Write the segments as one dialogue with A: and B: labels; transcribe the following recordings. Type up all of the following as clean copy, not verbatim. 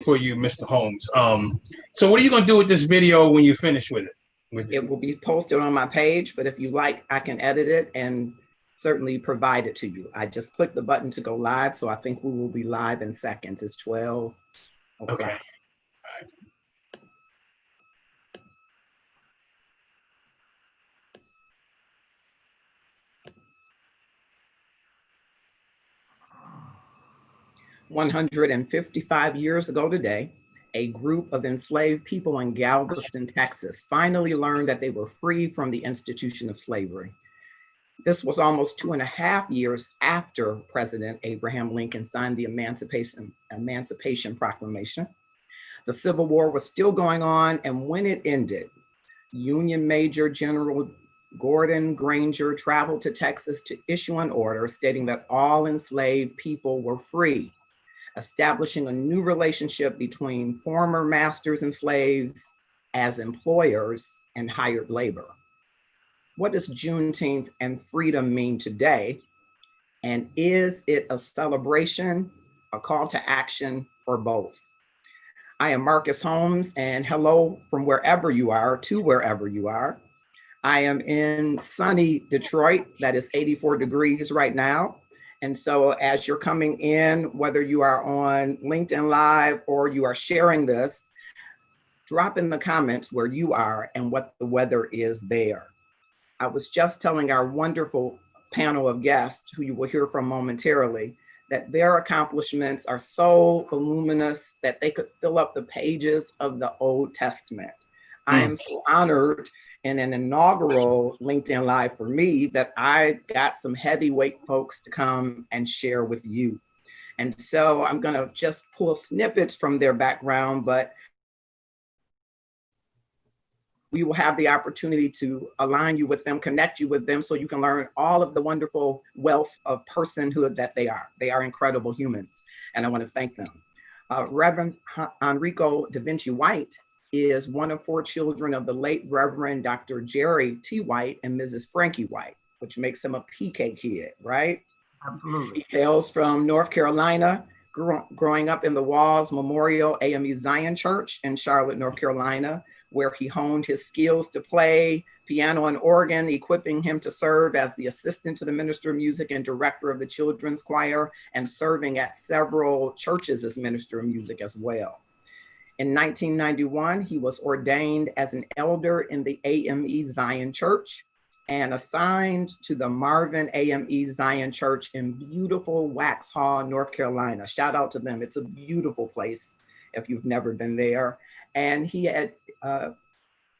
A: for you, Mr. Holmes. So what are you going to do with this video when you finish with it?
B: It will be posted on my page, but if you like, I can edit it and certainly provide it to you. I just clicked the button to go live, so I think we will be live in seconds. It's 12 o'clock.
A: Okay.
B: 155 years ago today, a group of enslaved people in Galveston, Texas, finally learned that they were free from the institution of slavery. This was almost 2.5 years after President Abraham Lincoln signed the Emancipation Proclamation. The Civil War was still going on, and when it ended, Union Major General Gordon Granger traveled to Texas to issue an order stating that all enslaved people were free, establishing a new relationship between former masters and slaves as employers and hired labor. What does Juneteenth and freedom mean today? And is it a celebration, a call to action, or both? I am Marcus Holmes, and hello from wherever you are to wherever you are. I am in sunny Detroit, that is 84 degrees right now. And so as you're coming in, whether you are on LinkedIn Live or you are sharing this, drop in the comments where you are and what the weather is there. I was just telling our wonderful panel of guests, who you will hear from momentarily, that their accomplishments are so voluminous that they could fill up the pages of the Old Testament. I am so honored in an inaugural LinkedIn Live for me that I got some heavyweight folks to come and share with you. And so I'm gonna just pull snippets from their background, but we will have the opportunity to align you with them, connect you with them, so you can learn all of the wonderful wealth of personhood that they are. They are incredible humans, and I want to thank them. Reverend Enrico Da Vinci White is one of 4 children of the late Reverend Dr. Jerry T. White and Mrs. Frankie White, which makes him a PK kid, right?
C: Absolutely.
B: He hails from North Carolina, growing up in the Walls Memorial AME Zion Church in Charlotte, North Carolina, where he honed his skills to play piano and organ, equipping him to serve as the assistant to the minister of music and director of the children's choir, and serving at several churches as minister of music as well. In 1991, he was ordained as an elder in the AME Zion Church and assigned to the Marvin AME Zion Church in beautiful Waxhaw, North Carolina. Shout out to them. It's a beautiful place if you've never been there. And he had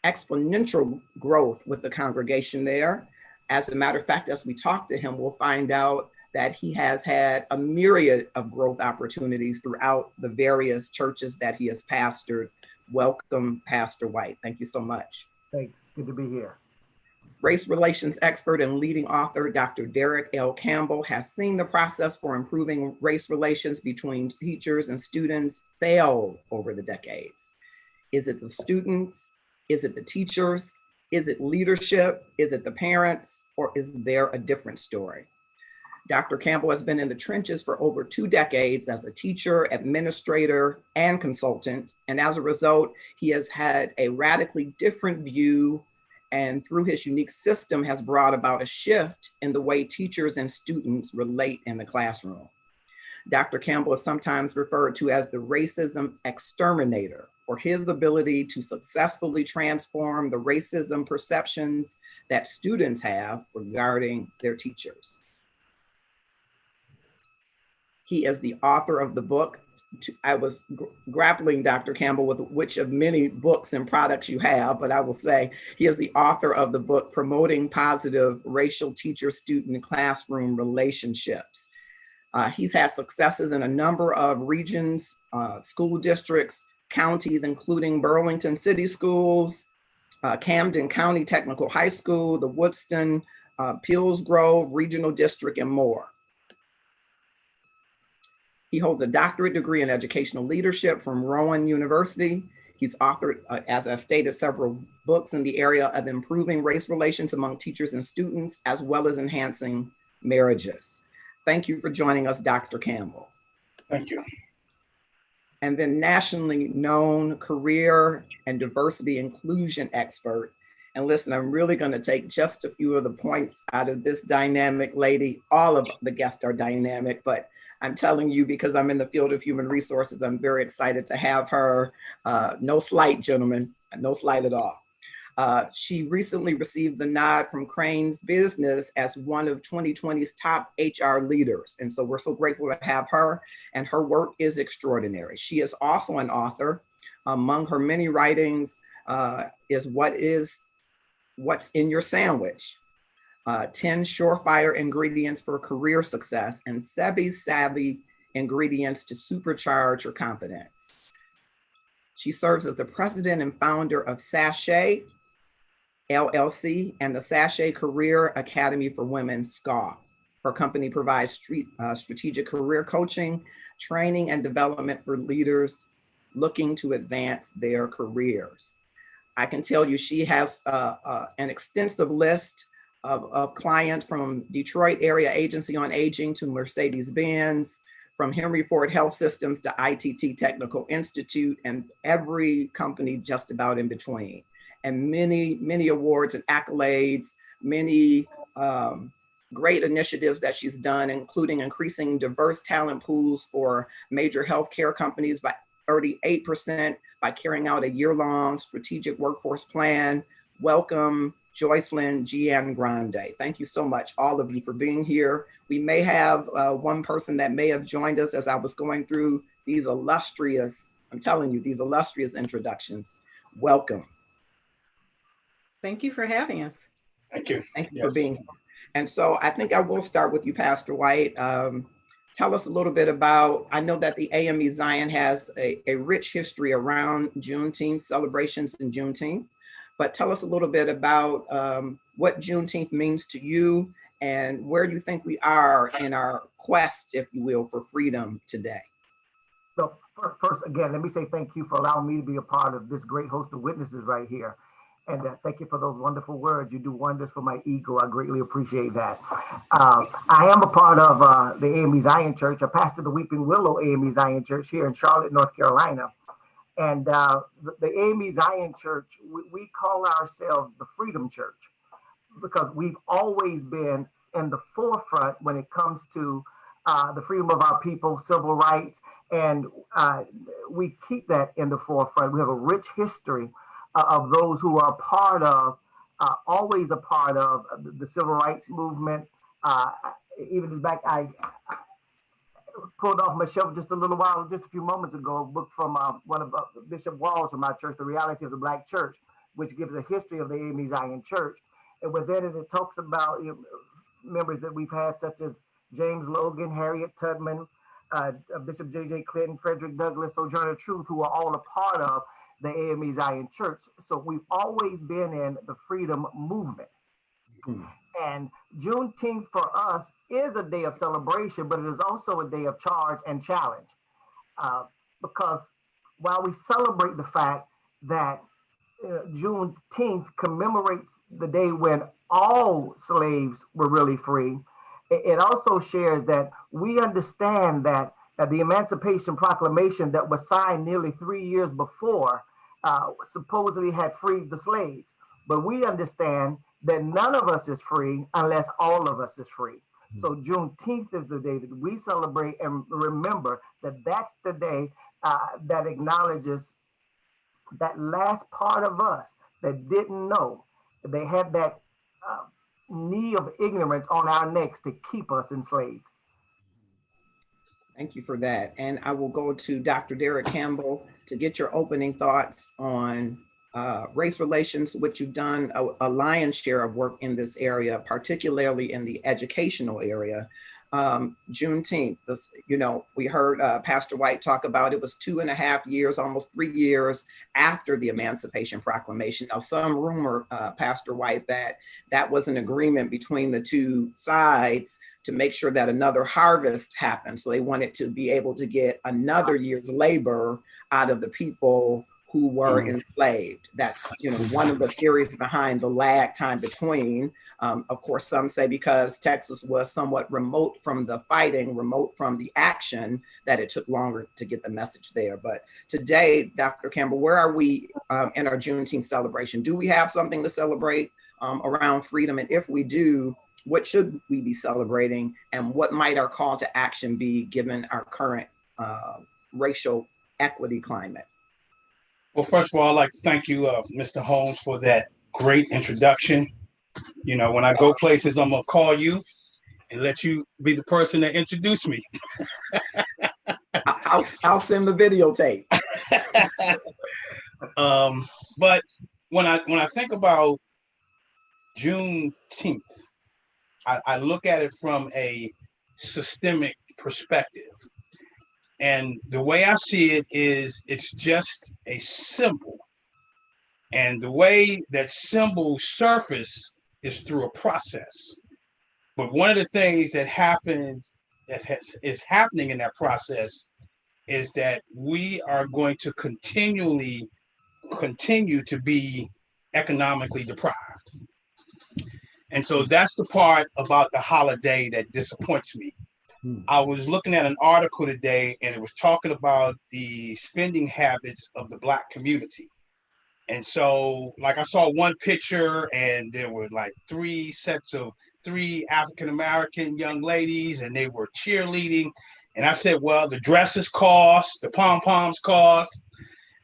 B: exponential growth with the congregation there. As a matter of fact, as we talk to him, we'll find out that he has had a myriad of growth opportunities throughout the various churches that he has pastored. Welcome, Pastor White. Thank you so much.
C: Thanks. Good to be here.
B: Race relations expert and leading author, Dr. Derek L. Campbell, has seen the process for improving race relations between teachers and students fail over the decades. Is it the students? Is it the teachers? Is it leadership? Is it the parents? Or is there a different story? Dr. Campbell has been in the trenches for over 2 decades as a teacher, administrator, and consultant. And as a result, he has had a radically different view, and through his unique system has brought about a shift in the way teachers and students relate in the classroom. Dr. Campbell is sometimes referred to as the racism exterminator for his ability to successfully transform the racism perceptions that students have regarding their teachers. He is the author of the book. I was grappling, Dr. Campbell, with which of many books and products you have, but I will say he is the author of the book, Promoting Positive Racial Teacher-Student Classroom Relationships. He's had successes in a number of regions, school districts, counties, including Burlington City Schools, Camden County Technical High School, the Woodston, Pillsgrove Regional District, and more. He holds a doctorate degree in educational leadership from Rowan University. He's authored, as I stated, several books in the area of improving race relations among teachers and students, as well as enhancing marriages. Thank you for joining us, Dr. Campbell.
A: Thank you.
B: and then nationally known career and diversity inclusion expert. And listen, I'm really going to take just a few of the points out of this dynamic lady. All of the guests are dynamic, but I'm telling you, because I'm in the field of human resources, I'm very excited to have her. No slight, gentlemen, no slight at all. She recently received the nod from Crane's Business as one of 2020's top HR leaders. And so we're so grateful to have her, and her work is extraordinary. She is also an author. Among her many writings is What's in Your Sandwich? 10 surefire ingredients for career success and 7 savvy ingredients to supercharge your confidence. She serves as the president and founder of Sachet LLC and the Sachet Career Academy for Women, SCA. Her company provides strategic career coaching, training, and development for leaders looking to advance their careers. I can tell you she has an extensive list of clients, from Detroit Area Agency on Aging to Mercedes-Benz, from Henry Ford Health Systems to ITT Technical Institute, and every company just about in between. And many, many awards and accolades, many great initiatives that she's done, including increasing diverse talent pools for major healthcare companies by 38% by carrying out a year-long strategic workforce plan. Welcome, Joycelyn Giangrande. Thank you so much, all of you, for being here. We may have one person that may have joined us as I was going through these illustrious, I'm telling you, these illustrious introductions. Welcome.
D: Thank you for having us.
A: Thank you.
B: Thank you for being here. And so I think I will start with you, Pastor White. Tell us a little bit about, I know that the AME Zion has a rich history around Juneteenth celebrations in Juneteenth, but tell us a little bit about what Juneteenth means to you and where you think we are in our quest, if you will, for freedom today.
C: So first, again, let me say thank you for allowing me to be a part of this great host of witnesses right here. And thank you for those wonderful words. You do wonders for my ego. I greatly appreciate that. I am a part of the AME Zion Church. I pastor the Weeping Willow AME Zion Church here in Charlotte, North Carolina. And the AME Zion Church, we call ourselves the Freedom Church because we've always been in the forefront when it comes to the freedom of our people, civil rights, and we keep that in the forefront. We have a rich history of those who are part of, always a part of the civil rights movement. Even as back, I pulled off my shelf just a few moments ago, a book from one of Bishop Walls from our church, The Reality of the Black Church, which gives a history of the AME Zion Church. And within it, it talks about members that we've had, such as James Logan, Harriet Tubman, Bishop J.J. Clinton, Frederick Douglass, Sojourner Truth, who are all a part of the AME Zion Church. So we've always been in the freedom movement. And Juneteenth for us is a day of celebration, but it is also a day of charge and challenge. Because while we celebrate the fact that Juneteenth commemorates the day when all slaves were really free, it also shares that we understand that the Emancipation Proclamation that was signed nearly 3 years before supposedly had freed the slaves. But we understand that none of us is free unless all of us is free. So Juneteenth is the day that we celebrate and remember that that's the day that acknowledges that last part of us that didn't know. They had that knee of ignorance on our necks to keep us enslaved.
B: Thank you for that. And I will go to Dr. Derek Campbell to get your opening thoughts on race relations, which you've done a lion's share of work in this area, particularly in the educational area. Juneteenth, we heard Pastor White talk about it was 2.5 years, almost 3 years after the Emancipation Proclamation. Now, some rumor, Pastor White, that was an agreement between the two sides to make sure that another harvest happened. So they wanted to be able to get another year's labor out of the people who were enslaved. That's, one of the theories behind the lag time between. Of course, some say because Texas was somewhat remote from the fighting, remote from the action, that it took longer to get the message there. But today, Dr. Campbell, where are we in our Juneteenth celebration? Do we have something to celebrate around freedom? And if we do, what should we be celebrating? And what might our call to action be given our current racial equity climate?
A: Well, first of all, I'd like to thank you, Mr. Holmes, for that great introduction. When I go places, I'm going to call you and let you be the person that introduced me.
B: I'll send the videotape.
A: But when I think about Juneteenth, I look at it from a systemic perspective. And the way I see it is it's just a symbol. And the way that symbols surface is through a process. But one of the things that is happening in that process is that we are going to continue to be economically deprived. And so that's the part about the holiday that disappoints me. I was looking at an article today, and it was talking about the spending habits of the Black community. And so, I saw one picture, and there were three African-American young ladies, and they were cheerleading. And I said, well, the dresses cost, the pom-poms cost.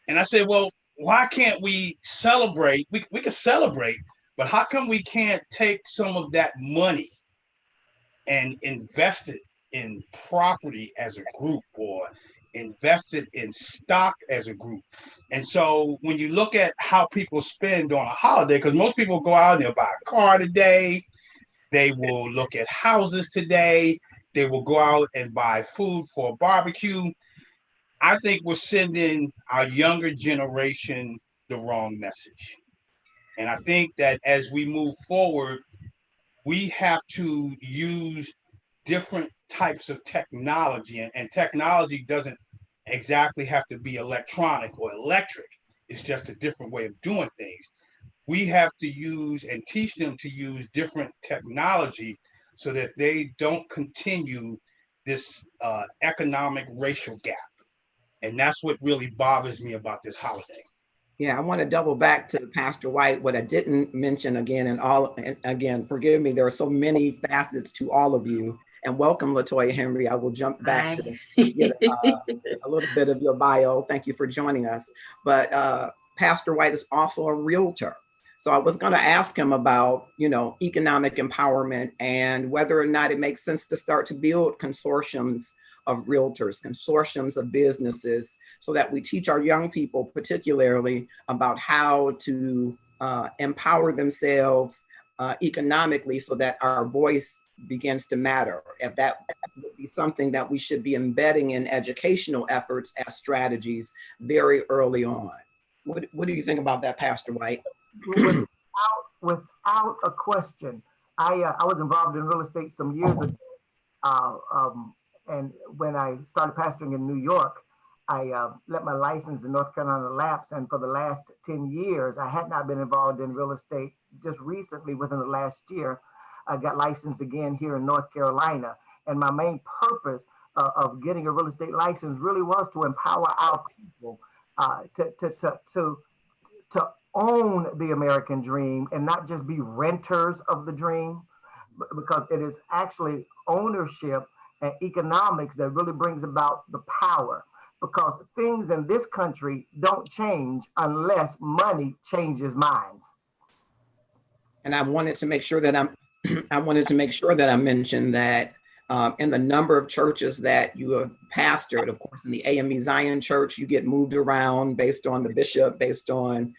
A: And I said, well, why can't we celebrate? We can celebrate, but how come we can't take some of that money and invest it in property as a group, or invested in stock as a group? And so when you look at how people spend on a holiday, because most people go out and they'll buy a car today, they will look at houses today, they will go out and buy food for a barbecue. I think we're sending our younger generation the wrong message. And I think that as we move forward, we have to use different types of technology, and technology doesn't exactly have to be electronic or electric. It's just a different way of doing things. We have to use and teach them to use different technology so that they don't continue this economic racial gap. And that's what really bothers me about this holiday.
B: Yeah, I want to double back to Pastor White. What I didn't mention again, forgive me, there are so many facets to all of you. And welcome, LaToya Henry. I will jump back to get a little bit of your bio. Thank you for joining us. But Pastor White is also a realtor. So I was going to ask him about, economic empowerment and whether or not it makes sense to start to build consortiums of realtors, consortiums of businesses, so that we teach our young people particularly about how to empower themselves economically, so that our voice begins to matter. If that would be something that we should be embedding in educational efforts as strategies very early on. What do you think about that, Pastor White?
C: Without a question. I was involved in real estate some years ago. And when I started pastoring in New York, I let my license in North Carolina lapse. And for the last 10 years, I had not been involved in real estate. Just recently, within the last year, I got licensed again here in North Carolina. And my main purpose of getting a real estate license really was to empower our people to own the American dream and not just be renters of the dream, because it is actually ownership and economics that really brings about the power. Because things in this country don't change unless money changes minds.
B: And I wanted to make sure that I mentioned that in the number of churches that you have pastored, of course, in the AME Zion Church, you get moved around based on the bishop, based on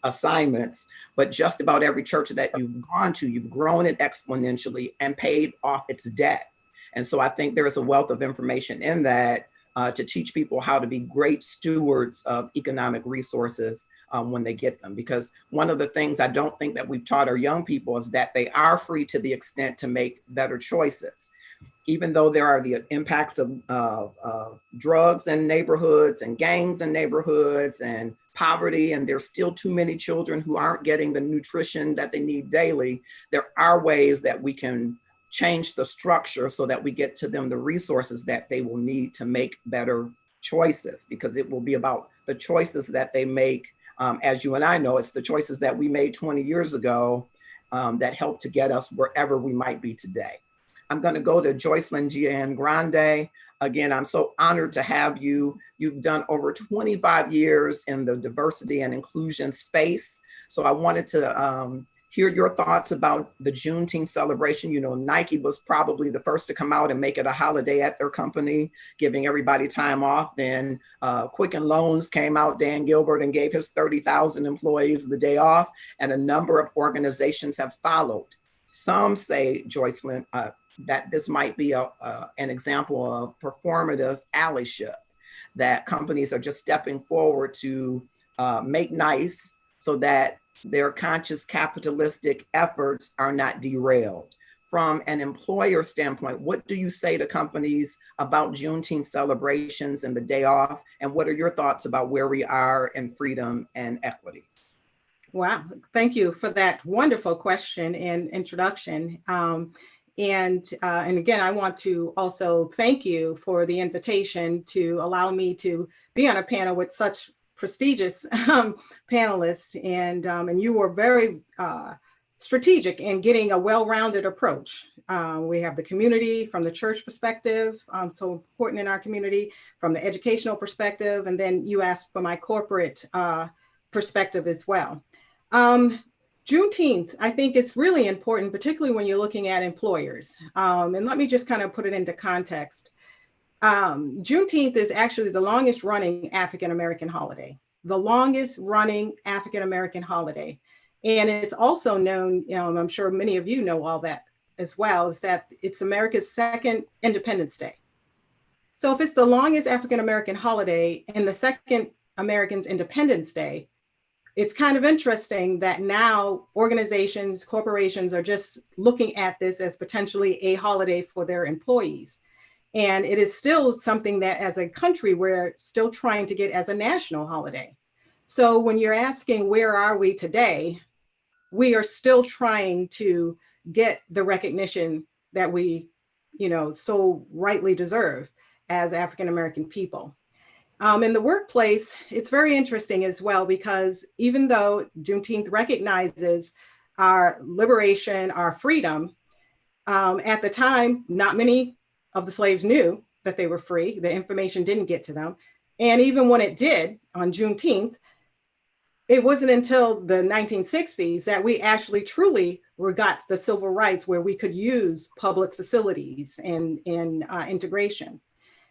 B: assignments, but just about every church that you've gone to, you've grown it exponentially and paid off its debt. And so I think there is a wealth of information in that to teach people how to be great stewards of economic resources when they get them. Because one of the things I don't think that we've taught our young people is that they are free to the extent to make better choices. even though there are the impacts of drugs in neighborhoods and gangs in neighborhoods and poverty, and there's still too many children who aren't getting the nutrition that they need daily, there are ways that we can change the structure so that we get to them the resources that they will need to make better choices, because it will be about the choices that they make. As you and I know, it's the choices that we made 20 years ago that help to get us wherever we might be today. I'm going to go to Joycelyn Giangrande. Again, I'm so honored to have you. You've done over 25 years in the diversity and inclusion space. So I wanted to hear your thoughts about the Juneteenth celebration. You know, Nike was probably the first to come out and make it a holiday at their company, giving everybody time off. Then Quicken Loans came out, Dan Gilbert, and gave his 30,000 employees the day off. And a number of organizations have followed. Some say, Joycelyn, that this might be an example of performative allyship, that companies are just stepping forward to make nice so that their conscious capitalistic efforts are not derailed. From an employer standpoint, what do you say to companies about Juneteenth celebrations and the day off? And what are your thoughts about where we are in freedom and equity?
D: Wow, thank you for that wonderful question and introduction. And again, I want to also thank you for the invitation to allow me to be on a panel with such prestigious panelists. And you were very strategic in getting a well-rounded approach. We have the community from the church perspective, so important in our community, from the educational perspective, and then you asked for my corporate perspective as well. Juneteenth, I think it's really important, particularly when you're looking at employers. And let me just kind of put it into context. Juneteenth is actually the longest running African-American holiday, the longest running African-American holiday. And it's also known, I'm sure many of you know all that as well, is that it's America's second Independence Day. So if it's the longest African-American holiday and the second Americans' Independence Day, it's kind of interesting that now organizations, corporations are just looking at this as potentially a holiday for their employees. And it is still something that as a country, we're still trying to get as a national holiday. So when you're asking, where are we today? We are still trying to get the recognition that we, so rightly deserve as African-American people. In the workplace, it's very interesting as well, because even though Juneteenth recognizes our liberation, our freedom, at the time, not many of the slaves knew that they were free. The information didn't get to them. And even when it did on Juneteenth, it wasn't until the 1960s that we actually truly got the civil rights where we could use public facilities and integration.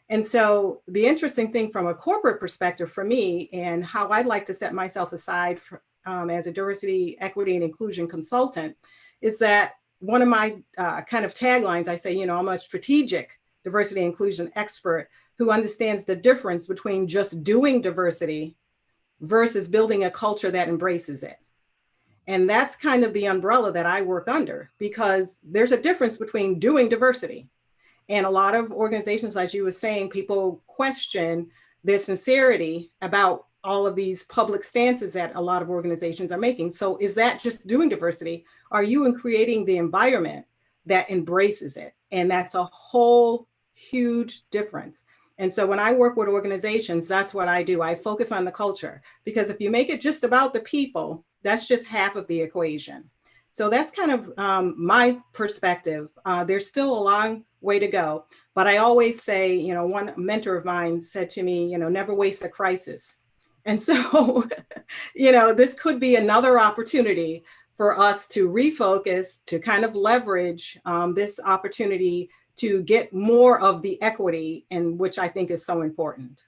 D: And so the interesting thing from a corporate perspective for me, and how I'd like to set myself aside as a diversity, equity, and inclusion consultant, is that one of my kind of taglines, I say, I'm a strategic diversity and inclusion expert who understands the difference between just doing diversity versus building a culture that embraces it. And that's kind of the umbrella that I work under, because there's a difference between doing diversity. And a lot of organizations, as you were saying, people question their sincerity about all of these public stances that a lot of organizations are making. So is that just doing diversity? Are you in creating the environment that embraces it? And that's a whole huge difference. And so when I work with organizations, that's what I do. I focus on the culture, because if you make it just about the people, that's just half of the equation. So that's kind of my perspective. There's still a long way to go, but I always say, one mentor of mine said to me, never waste a crisis. And so, this could be another opportunity for us to refocus, to kind of leverage this opportunity to get more of the equity, and which I think is so important.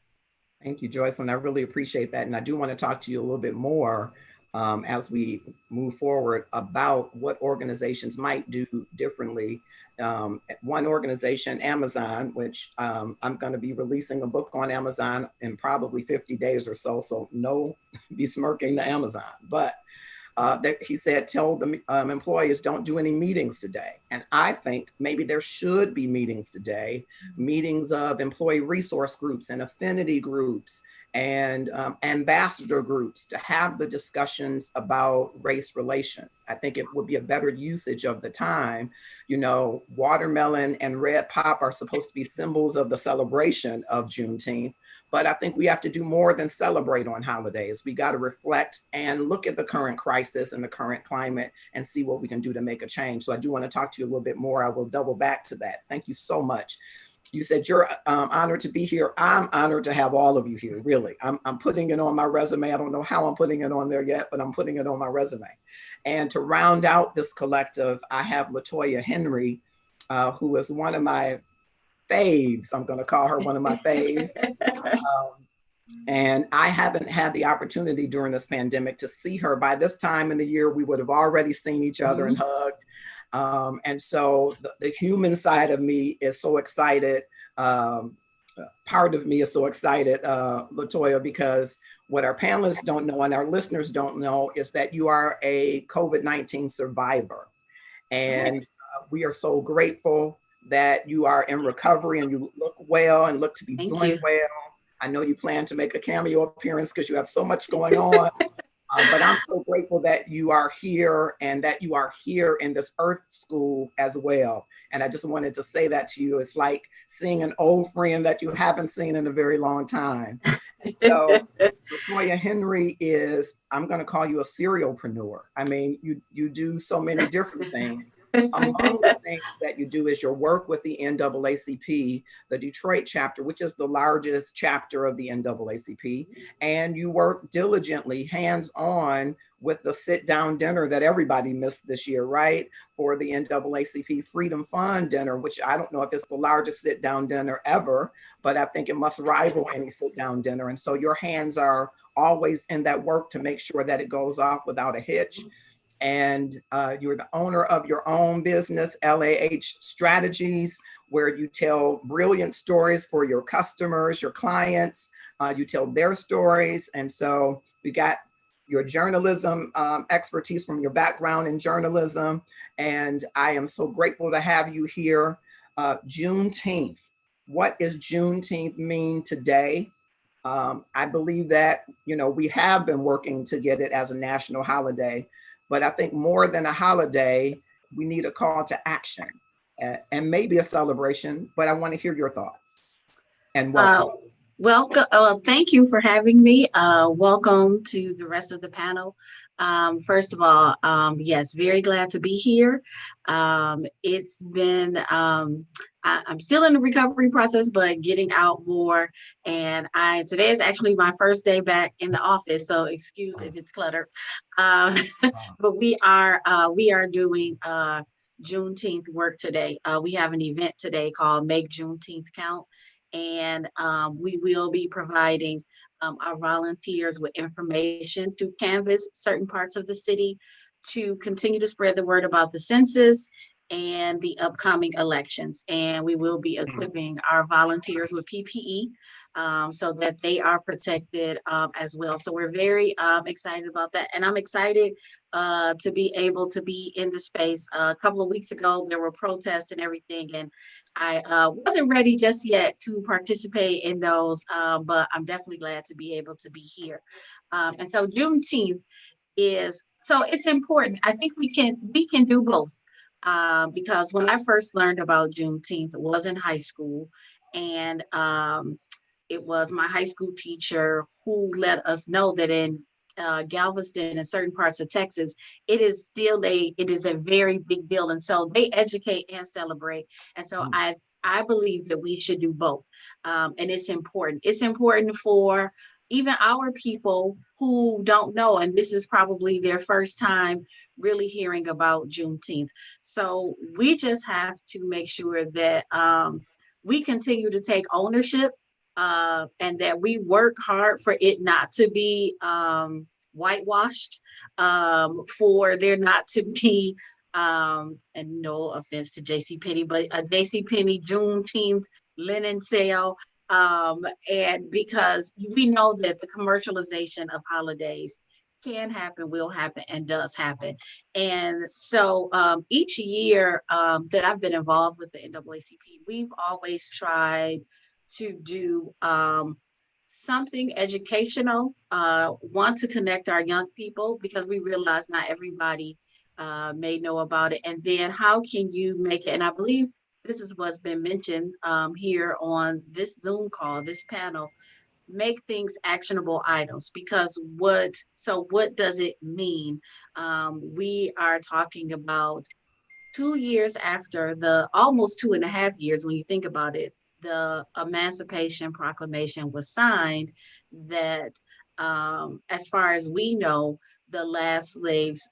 B: Thank you, Joycelyn. I really appreciate that. And I do want to talk to you a little bit more as we move forward about what organizations might do differently. One organization, Amazon, which I'm going to be releasing a book on Amazon in probably 50 days or so. So no besmirking the Amazon. But That he said, tell the employees don't do any meetings today. And I think maybe there should be meetings today, meetings of employee resource groups and affinity groups and ambassador groups to have the discussions about race relations. I think it would be a better usage of the time. You know, watermelon and red pop are supposed to be symbols of the celebration of Juneteenth, but I think we have to do more than celebrate on holidays. We got to reflect and look at the current crisis and the current climate and see what we can do to make a change. So I do want to talk to you a little bit more. I will double back to that. Thank you so much. You said you're honored to be here. I'm honored to have all of you here, really. I'm putting it on my resume. I don't know how I'm putting it on there yet, but I'm putting it on my resume. And to round out this collective, I have LaToya Henry, who is one of my faves. I'm going to call her one of my faves. And I haven't had the opportunity during this pandemic to see her. By this time in the year, we would have already seen each other and hugged. And so the human side of me is so excited. Part of me is so excited, LaToya, because what our panelists don't know and our listeners don't know is that you are a COVID-19 survivor. And we are so grateful that you are in recovery and you look well and look to be doing well. I know you plan to make a cameo appearance because you have so much going on. But I'm so grateful that you are here and that you are here in this Earth School as well. And I just wanted to say that to you. It's like seeing an old friend that you haven't seen in a very long time. And so LaToya Henry is, I'm going to call you a serialpreneur. I mean, you do so many different things. Among the things that you do is your work with the NAACP, the Detroit chapter, which is the largest chapter of the NAACP. And you work diligently, hands-on with the sit-down dinner that everybody missed this year, right? For the NAACP Freedom Fund dinner, which I don't know if it's the largest sit-down dinner ever, but I think it must rival any sit-down dinner. And so your hands are always in that work to make sure that it goes off without a hitch. And you're the owner of your own business, LAH Strategies, where you tell brilliant stories for your customers, your clients. You tell their stories. And so we got your journalism expertise from your background in journalism. And I am so grateful to have you here. Juneteenth. What does Juneteenth mean today? I believe that, you know, we have been working to get it as a national holiday. But I think more than a holiday, we need a call to action and maybe a celebration, but I want to hear your thoughts. And
E: welcome. Thank you for having me. Welcome to the rest of the panel. First of all, yes, very glad to be here. It's been, I'm still in the recovery process, but getting out more. And today is actually my first day back in the office, so excuse if it's cluttered. But we are doing Juneteenth work today. We have an event today called Make Juneteenth Count. And we will be providing our volunteers with information to canvass certain parts of the city to continue to spread the word about the census and the upcoming elections. And we will be equipping our volunteers with PPE so that they are protected as well. So we're very excited about that. And I'm excited to be able to be in the space. A couple of weeks ago, there were protests and everything, and I wasn't ready just yet to participate in those, but I'm definitely glad to be able to be here. And so Juneteenth it's important. I think we can do both. Because when I first learned about Juneteenth, it was in high school, and it was my high school teacher who let us know that in Galveston and certain parts of Texas, it is a very big deal, and so they educate and celebrate. And so I believe that we should do both, and it's important. It's important for even our people who don't know, and this is probably their first time really hearing about Juneteenth. So we just have to make sure that we continue to take ownership and that we work hard for it not to be whitewashed, for there not to be, and no offense to JCPenney, but a JCPenney Juneteenth linen sale. And because we know that the commercialization of holidays can happen, will happen, and does happen. And so each year that I've been involved with the NAACP, we've always tried to do something educational, want to connect our young people, because we realize not everybody may know about it. And then how can you make it? And I believe this is what's been mentioned here on this Zoom call, this panel, make things actionable items. Because what does it mean? We are talking about 2 years after almost 2.5 years, when you think about it, the Emancipation Proclamation was signed, that as far as we know, the last slaves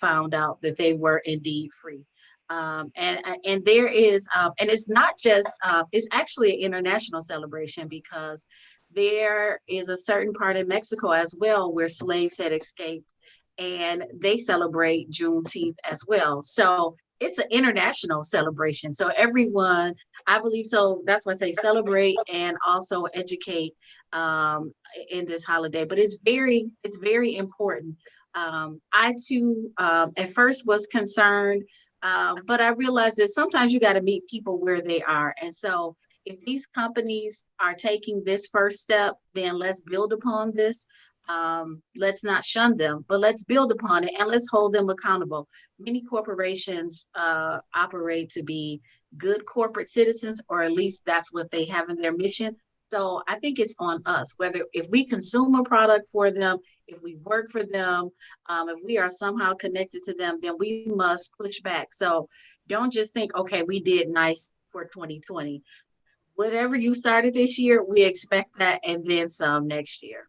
E: found out that they were indeed free. And there is, and it's not just, it's actually an international celebration, because there is a certain part in Mexico as well where slaves had escaped, and they celebrate Juneteenth as well. So it's an international celebration. So everyone, I believe, so that's why I say celebrate and also educate in this holiday. But it's very important. I too, at first was concerned, but I realized that sometimes you got to meet people where they are. And so if these companies are taking this first step, then let's build upon this. Let's not shun them, but let's build upon it, and let's hold them accountable. Many corporations operate to be good corporate citizens, or at least that's what they have in their mission. So I think it's on us, whether if we consume a product for them, if we work for them, if we are somehow connected to them, then we must push back. So don't just think, okay, we did nice for 2020. Whatever you started this year, we expect that, and then some next year.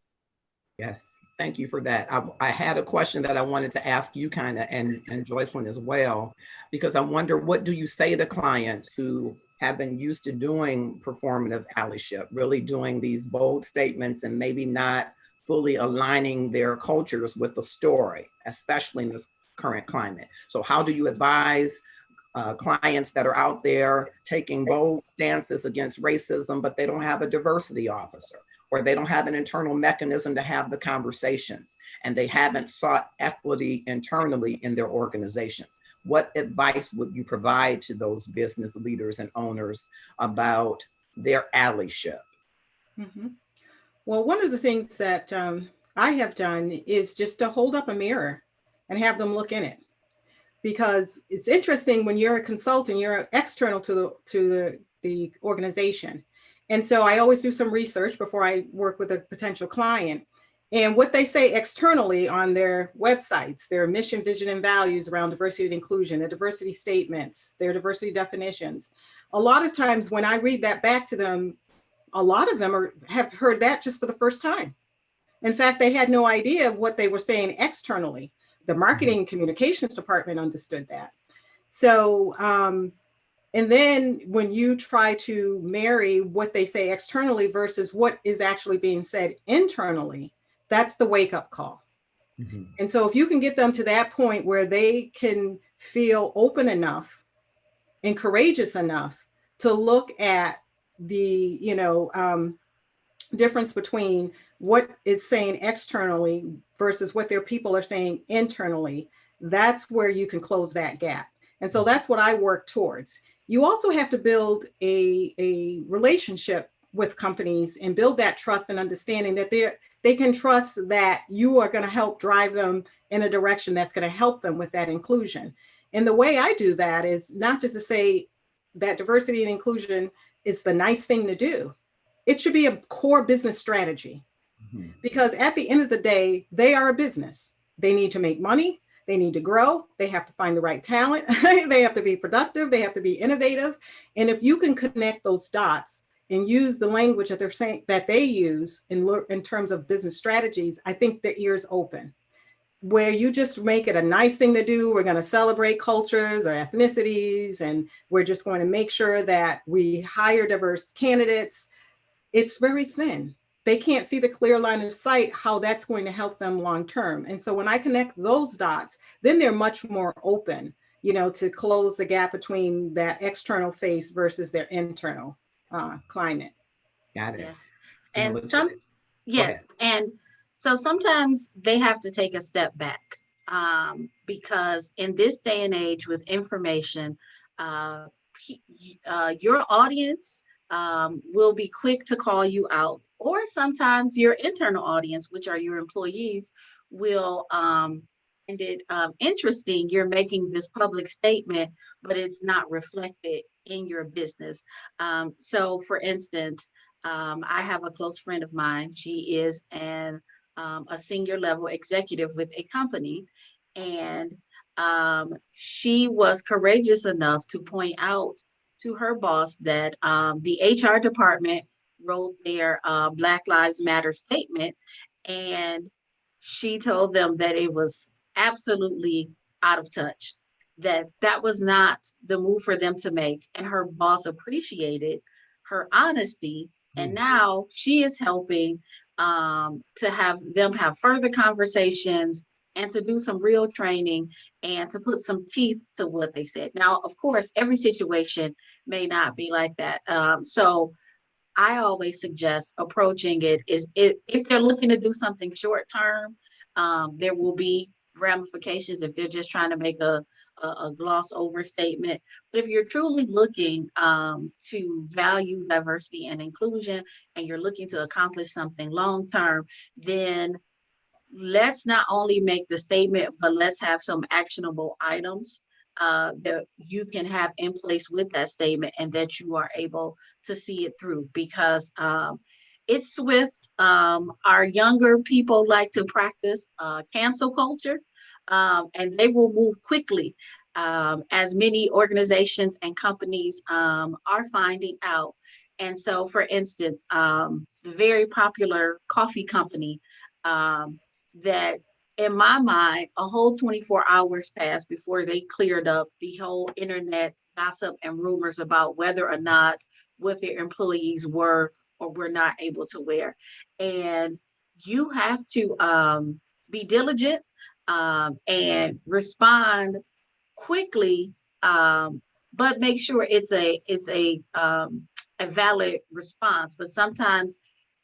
B: Yes, thank you for that. I had a question that I wanted to ask you kind of, and Joycelyn as well, because I wonder, what do you say to clients who have been used to doing performative allyship, really doing these bold statements and maybe not fully aligning their cultures with the story, especially in this current climate? So how do you advise clients that are out there taking bold stances against racism, but they don't have a diversity officer, or they don't have an internal mechanism to have the conversations, and they haven't sought equity internally in their organizations? What advice would you provide to those business leaders and owners about their allyship?
D: Mm-hmm. Well, one of the things that I have done is just to hold up a mirror and have them look in it. Because it's interesting, when you're a consultant, you're external to the organization. And so I always do some research before I work with a potential client. And what they say externally on their websites, their mission, vision, and values around diversity and inclusion, their diversity statements, their diversity definitions. A lot of times when I read that back to them, a lot of them have heard that just for the first time. In fact, they had no idea what they were saying externally. The marketing and communications department understood that. So, and then when you try to marry what they say externally versus what is actually being said internally, that's the wake-up call. Mm-hmm. And so if you can get them to that point where they can feel open enough and courageous enough to look at the, difference between what is saying externally versus what their people are saying internally, that's where you can close that gap. And so that's what I work towards. You also have to build a relationship with companies and build that trust and understanding that they can trust that you are going to help drive them in a direction that's going to help them with that inclusion. And the way I do that is not just to say that diversity and inclusion is the nice thing to do. It should be a core business strategy, because at the end of the day, they are a business. They need to make money. They need to grow. They have to find the right talent. They have to be productive. They have to be innovative. And if you can connect those dots and use the language that they're saying that they use in terms of business strategies, I think the ears open. Where you just make it a nice thing to do, we're going to celebrate cultures or ethnicities, and we're just going to make sure that we hire diverse candidates. It's very thin. They can't see the clear line of sight, how that's going to help them long term. And so when I connect those dots, then they're much more open, to close the gap between that external face versus their internal climate.
B: Got it.
E: Yes. And some, yes. And So sometimes they have to take a step back, because in this day and age with information, uh, your audience will be quick to call you out, or sometimes your internal audience, which are your employees, will find it interesting. You're making this public statement, but it's not reflected in your business. So, for instance, I have a close friend of mine. She is a senior level executive with a company, and she was courageous enough to point out to her boss that the HR department wrote their Black Lives Matter statement, and she told them that it was absolutely out of touch, that that was not the move for them to make. And her boss appreciated her honesty. And now she is helping to have them have further conversations and to do some real training and to put some teeth to what they said. Now, of course, every situation may not be like that. So I always suggest approaching it is if they're looking to do something short term, there will be ramifications if they're just trying to make a gloss over statement. But if you're truly looking to value diversity and inclusion and you're looking to accomplish something long term, then let's not only make the statement, but let's have some actionable items that you can have in place with that statement and that you are able to see it through, because it's swift. Our younger people like to practice cancel culture, and they will move quickly, as many organizations and companies are finding out. And so, for instance, the very popular coffee company, that in my mind, a whole 24 hours passed before they cleared up the whole internet gossip and rumors about whether or not what their employees were or were not able to wear. And you have to be diligent and respond quickly, but make sure it's a valid response. But sometimes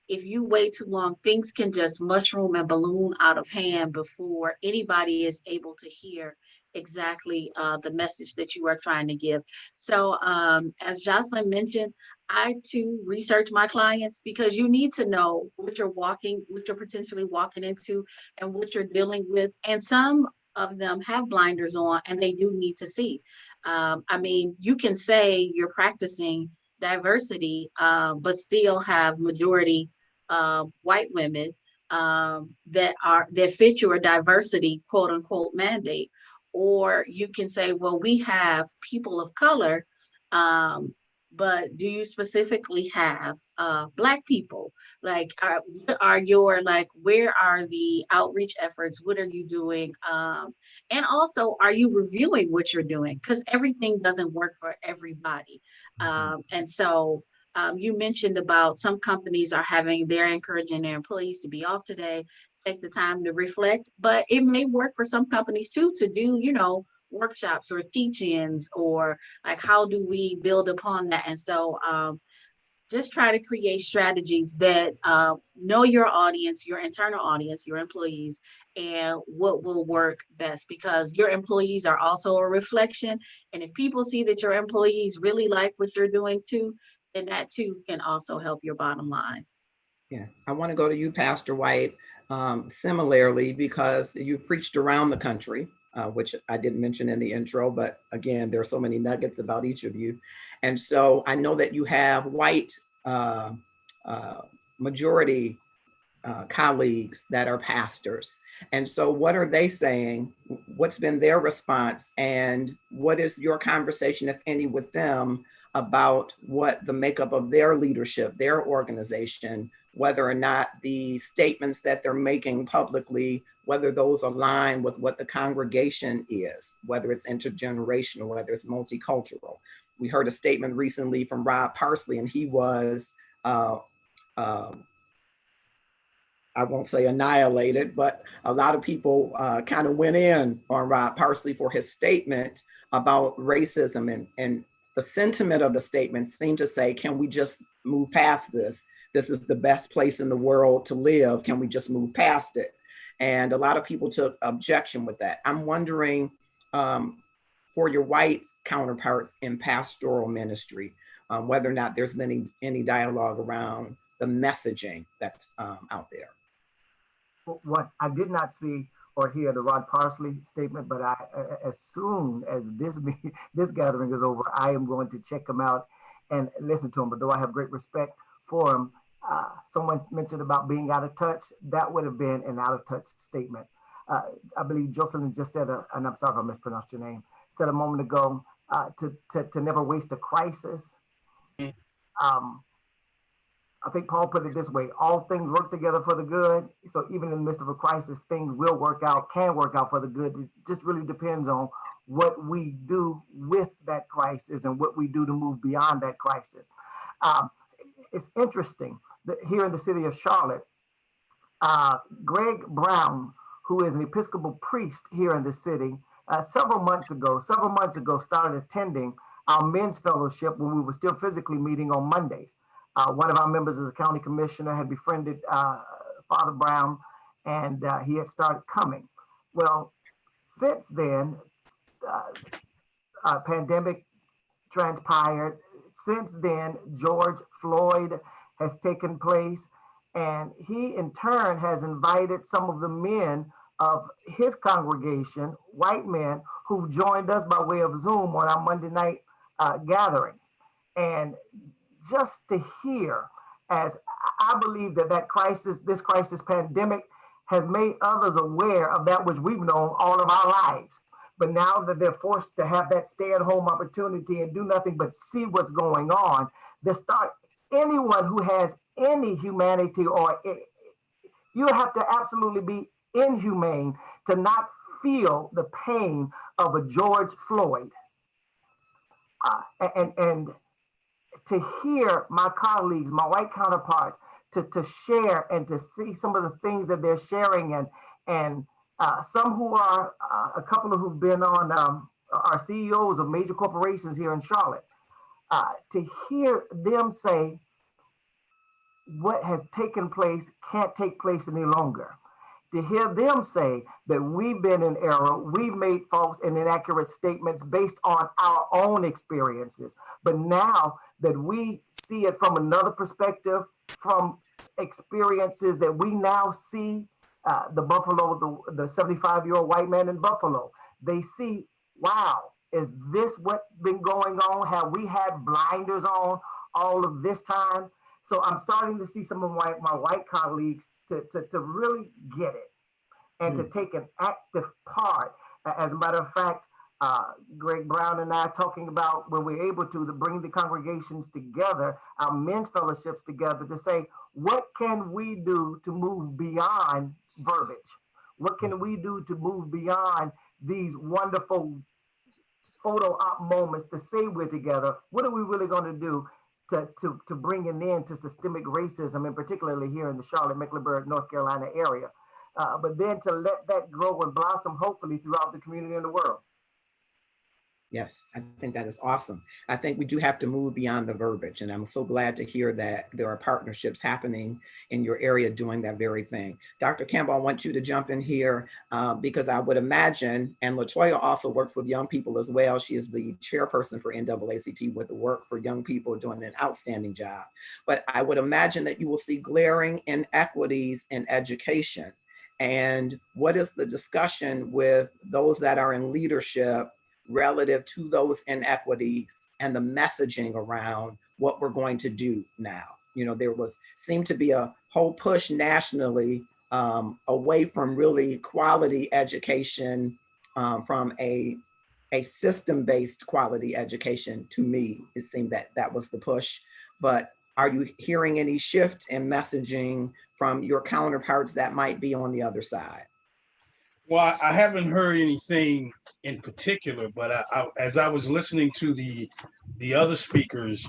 E: if you wait too long, things can just mushroom and balloon out of hand before anybody is able to hear exactly the message that you are trying to give. So as Jocelyn mentioned, I too research my clients, because you need to know what you're potentially walking into and what you're dealing with. And some of them have blinders on and they do need to see. I mean, you can say you're practicing diversity, but still have majority white women that fit your diversity quote unquote mandate. Or you can say, well, we have people of color, but do you specifically have Black people? Like, what are your, like, where are the outreach efforts? What are you doing? And also, are you reviewing what you're doing? Because everything doesn't work for everybody. And so you mentioned about some companies they're encouraging their employees to be off today, take the time to reflect, but it may work for some companies too to do, workshops or teach-ins, or like, how do we build upon that? And so just try to create strategies that know your audience, your internal audience, your employees, and what will work best, because your employees are also a reflection. And if people see that your employees really like what you're doing too, then that too can also help your bottom line.
B: Yeah, I want to go to you, Pastor White, similarly, because you preached around the country, which I didn't mention in the intro, but again, there are so many nuggets about each of you. And so I know that you have white majority colleagues that are pastors. And so what are they saying? What's been their response? And what is your conversation, if any, with them about what the makeup of their leadership, their organization, whether or not the statements that they're making publicly, whether those align with what the congregation is, whether it's intergenerational, whether it's multicultural. We heard a statement recently from Rob Parsley, and he was, I won't say annihilated, but a lot of people kind of went in on Rob Parsley for his statement about racism, and the sentiment of the statement seemed to say, can we just move past this? this is the best place in the world to live. Can we just move past it? And a lot of people took objection with that. I'm wondering, for your white counterparts in pastoral ministry, whether or not there's been any dialogue around the messaging that's out there.
C: What I did not see or hear the Rod Parsley statement, but as soon as this gathering is over, I am going to check him out and listen to him. But though I have great respect for him, someone mentioned about being out of touch. That would have been an out of touch statement. I believe Jocelyn just said, and I'm sorry if I mispronounced your name, said a moment ago, to never waste a crisis. I think Paul put it this way: all things work together for the good. So even in the midst of a crisis, things will work out, can work out for the good. It just really depends on what we do with that crisis and what we do to move beyond that crisis. It's interesting that here in the city of Charlotte, Greg Brown, who is an Episcopal priest here in the city, several months ago started attending our men's fellowship when we were still physically meeting on Mondays. One of our members as a county commissioner had befriended Father Brown, and he had started coming. Well, since then, pandemic transpired. Since then, George Floyd has taken place, and he in turn has invited some of the men of his congregation, white men, who've joined us by way of Zoom on our Monday night gatherings. And just to hear, as I believe that this crisis pandemic has made others aware of that which we've known all of our lives. But now that they're forced to have that stay-at-home opportunity and do nothing but see what's going on, anyone who has any humanity, or you have to absolutely be inhumane to not feel the pain of a George Floyd. And to hear my colleagues, my white counterparts, to share and to see some of the things that they're sharing, and some who are a couple who've been on our CEOs of major corporations here in Charlotte, to hear them say what has taken place can't take place any longer. To hear them say that we've been in error, we've made false and inaccurate statements based on our own experiences. But now that we see it from another perspective, from experiences that we now see, the Buffalo, the 75-year-old white man in Buffalo, they see, wow, is this what's been going on? Have we had blinders on all of this time? So I'm starting to see some of my white colleagues to really get it and to take an active part. As a matter of fact, Greg Brown and I talking about when we're able to bring the congregations together, our men's fellowships together, to say, what can we do to move beyond verbiage? What can we do to move beyond these wonderful photo op moments to say we're together? What are we really going to do to bring an end to systemic racism, and particularly here in the Charlotte, Mecklenburg, North Carolina area, but then to let that grow and blossom, hopefully throughout the community and the world.
B: Yes, I think that is awesome. I think we do have to move beyond the verbiage, and I'm so glad to hear that there are partnerships happening in your area doing that very thing. Dr. Campbell, I want you to jump in here because I would imagine, and LaToya also works with young people as well. She is the chairperson for NAACP with the Work for Young People, doing an outstanding job. But I would imagine that you will see glaring inequities in education. And what is the discussion with those that are in leadership relative to those inequities and the messaging around what we're going to do now? You know, there seemed to be a whole push nationally away from really quality education, from a system-based quality education. To me, it seemed that was the push. But are you hearing any shift in messaging from your counterparts that might be on the other side?
A: Well, I haven't heard anything in particular, but as I was listening to the other speakers,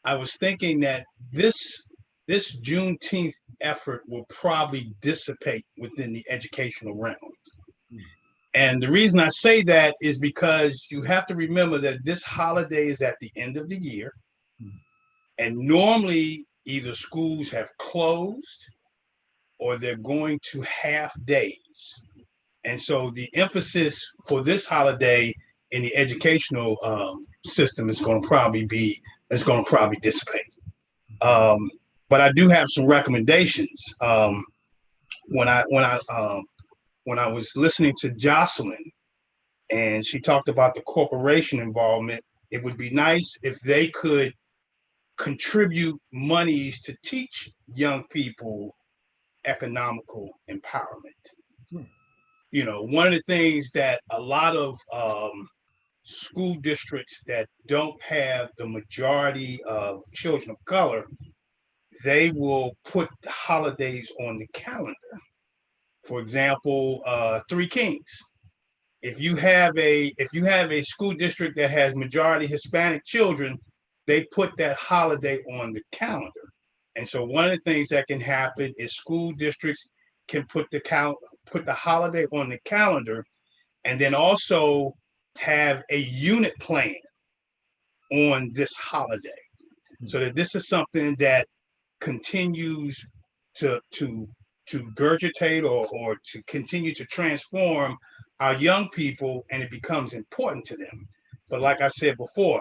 A: I was thinking that this Juneteenth effort will probably dissipate within the educational realm. And the reason I say that is because you have to remember that this holiday is at the end of the year. And normally either schools have closed or they're going to half days. And so the emphasis for this holiday in the educational system is going to probably dissipate. But I do have some recommendations. When I was listening to Jocelyn, and she talked about the corporation involvement, it would be nice if they could contribute monies to teach young people economical empowerment. You know, one of the things that a lot of school districts that don't have the majority of children of color, they will put the holidays on the calendar. For example, Three Kings. If you have a school district that has majority Hispanic children, they put that holiday on the calendar. And so one of the things that can happen is school districts can put the holiday on the calendar, and then also have a unit plan on this holiday, so that this is something that continues to regurgitate or to continue to transform our young people, and it becomes important to them. But like I said before,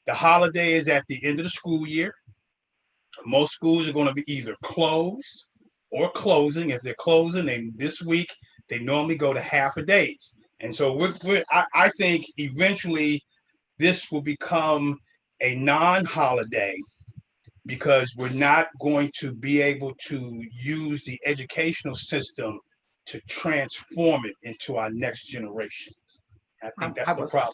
A: the holiday is at the end of the school year. Most schools are going to be either closed or closing. If they're closing, this week they normally go to half a days. And so I think eventually this will become a non-holiday, because we're not going to be able to use the educational system to transform it into our next generation. I think that's the problem.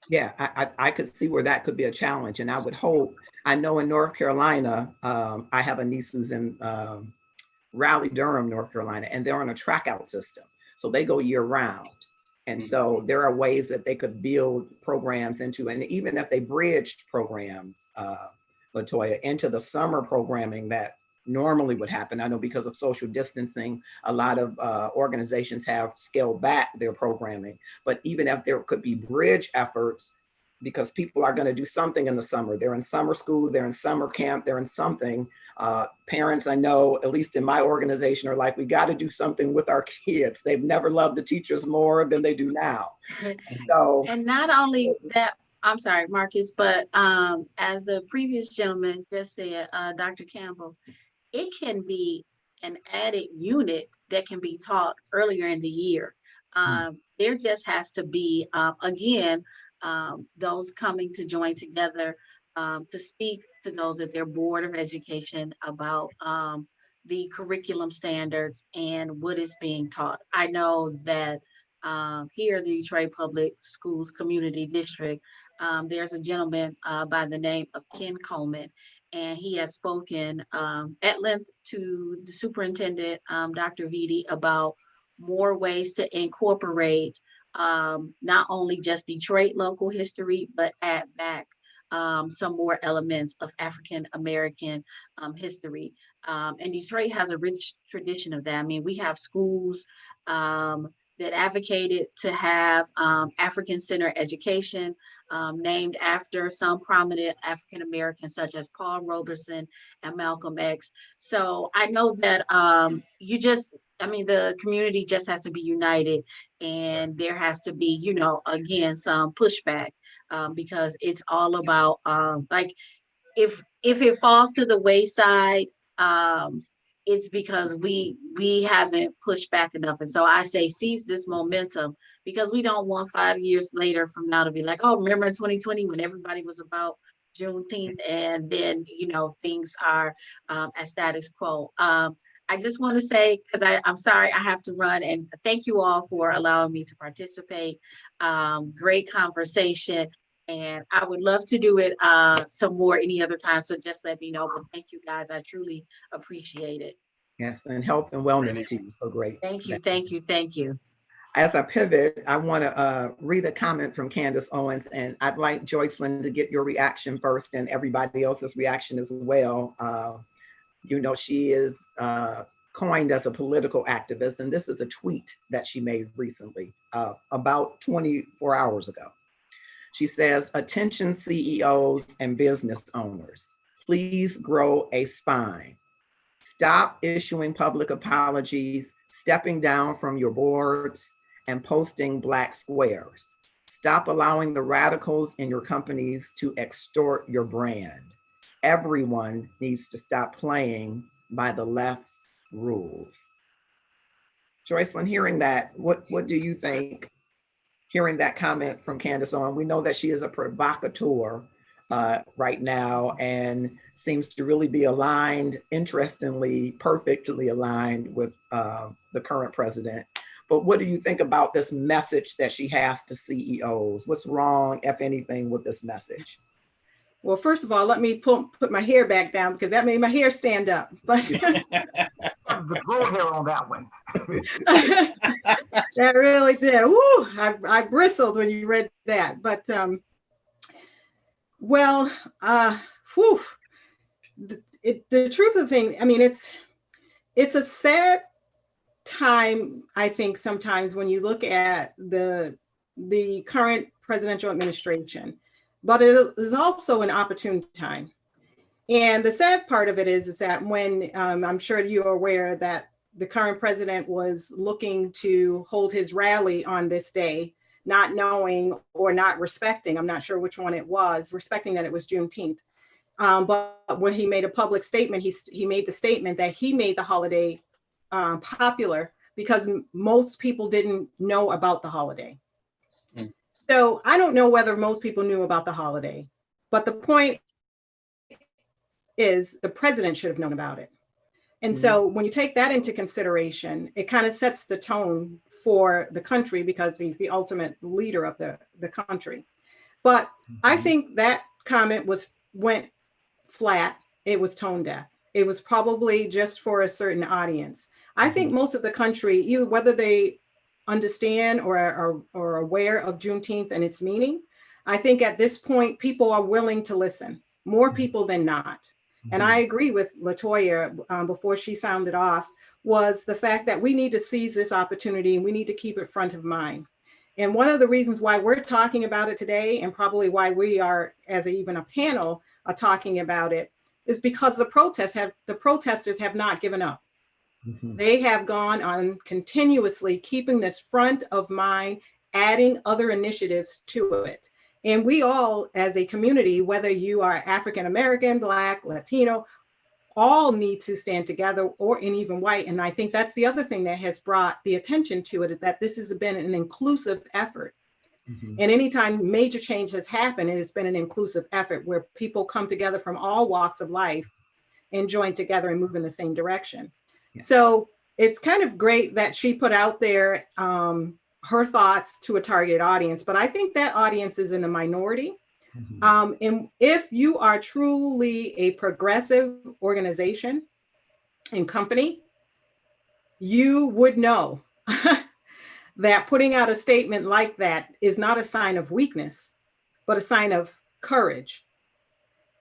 B: Yeah, I could see where that could be a challenge. And I would hope, I know in North Carolina, I have a niece who's in Raleigh, Durham, North Carolina, and they're on a track out system. So they go year round. And so there are ways that they could build programs into, and even if they bridged programs, Latoya, into the summer programming that normally would happen. I know because of social distancing, a lot of organizations have scaled back their programming, but even if there could be bridge efforts, because people are going to do something in the summer. They're in summer school, they're in summer camp, they're in something. Parents, I know, at least in my organization, are like, we got to do something with our kids. They've never loved the teachers more than they do now. So,
E: and not only that, I'm sorry, Marcus, but as the previous gentleman just said, Dr. Campbell, it can be an added unit that can be taught earlier in the year. There just has to be, again, those coming to join together to speak to those at their Board of Education about the curriculum standards and what is being taught. I know that here at the Detroit Public Schools Community District, there's a gentleman by the name of Ken Coleman, and he has spoken at length to the superintendent, Dr. Vitti, about more ways to incorporate not only just Detroit local history, but add back some more elements of African American history. And Detroit has a rich tradition of that. I mean, we have schools that advocated to have African Center education named after some prominent African Americans, such as Paul Robeson and Malcolm X. So I know that the community just has to be united, and there has to be, again, some pushback because it's all about if it falls to the wayside, it's because we haven't pushed back enough. And so I say seize this momentum, because we don't want 5 years later from now to be like, oh, remember in 2020 when everybody was about Juneteenth, and then things are at status quo. I just want to say, because I'm sorry I have to run, and thank you all for allowing me to participate. Great conversation, and I would love to do it some more any other time. So just let me know. But thank you guys. I truly appreciate it.
B: yes, and health and wellness to you. So great.
E: Thank you. Thank you. Thank you.
B: As I pivot, I want to read a comment from Candace Owens, and I'd like Joycelyn to get your reaction first and everybody else's reaction as well. She is coined as a political activist, and this is a tweet that she made recently, about 24 hours ago. She says, "Attention CEOs and business owners, Please grow a spine. Stop issuing public apologies, stepping down from your boards, and posting black squares. Stop allowing the radicals in your companies to extort your brand. Everyone needs to stop playing by the left's rules. Joycelyn, hearing that, what do you think? Hearing that comment from Candace on, we know that she is a provocateur right now and seems to really be aligned, interestingly, perfectly aligned with the current president. But what do you think about this message that she has to CEOs? What's wrong, if anything, with this message?
D: Well, first of all, let me put my hair back down because that made my hair stand up. But
C: the grow hair on that one.
D: That really did. Woo, I bristled when you read that. But the truth of the thing, I mean, it's a sad time, I think, sometimes when you look at the current presidential administration, but it is also an opportune time. And the sad part of it is that when I'm sure you're aware that the current president was looking to hold his rally on this day, not knowing or not respecting, I'm not sure which one it was, respecting that it was Juneteenth. But when he made a public statement, he made the statement that he made the holiday popular because most people didn't know about the holiday. Mm. So I don't know whether most people knew about the holiday, but the point is the president should have known about it. And so when you take that into consideration, it kind of sets the tone for the country because he's the ultimate leader of the country. But I think that comment went flat. It was tone deaf. It was probably just for a certain audience. I think most of the country, either whether they understand or are aware of Juneteenth and its meaning, I think at this point, people are willing to listen, more people than not. And I agree with LaToya before she sounded off, was the fact that we need to seize this opportunity and we need to keep it front of mind. And one of the reasons why we're talking about it today, and probably why we are, as even a panel, are talking about it, is because the protesters have not given up. They have gone on continuously keeping this front of mind, adding other initiatives to it. And we all, as a community, whether you are African American, Black, Latino, all need to stand together, or in even white. And I think that's the other thing that has brought the attention to it, is that this has been an inclusive effort. And anytime major change has happened, it has been an inclusive effort where people come together from all walks of life and join together and move in the same direction. Yeah. So it's kind of great that she put out there her thoughts to a targeted audience, but I think that audience is in a minority. And if you are truly a progressive organization and company, you would know that putting out a statement like that is not a sign of weakness, but a sign of courage.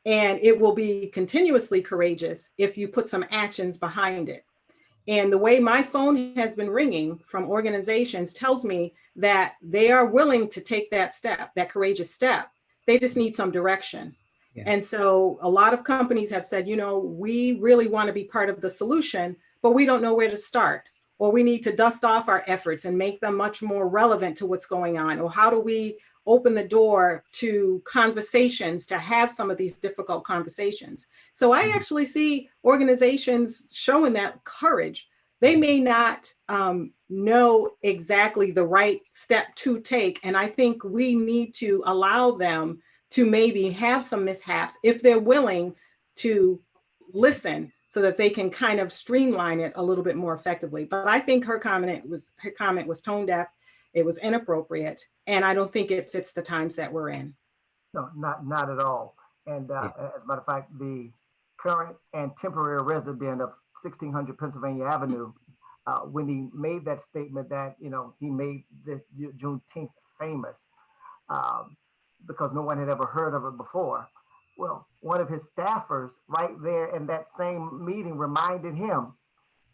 D: And it will be continuously courageous if you put some actions behind it. And the way my phone has been ringing from organizations tells me that they are willing to take that step, that courageous step. They just need some direction. Yeah. And so a lot of companies have said, you know, we really want to be part of the solution, but we don't know where to start. Or we need to dust off our efforts and make them much more relevant to what's going on. Or how do we open the door to conversations, to have some of these difficult conversations? So I actually see organizations showing that courage. They may not know exactly the right step to take. And I think we need to allow them to maybe have some mishaps if they're willing to listen, so that they can kind of streamline it a little bit more effectively. But I think her comment was tone deaf. It was inappropriate, and I don't think it fits the times that we're in.
C: No, not at all. And as a matter of fact, the current and temporary resident of 1600 Pennsylvania Avenue, when he made that statement that, you know, he made the Juneteenth famous because no one had ever heard of it before. Well, one of his staffers right there in that same meeting reminded him,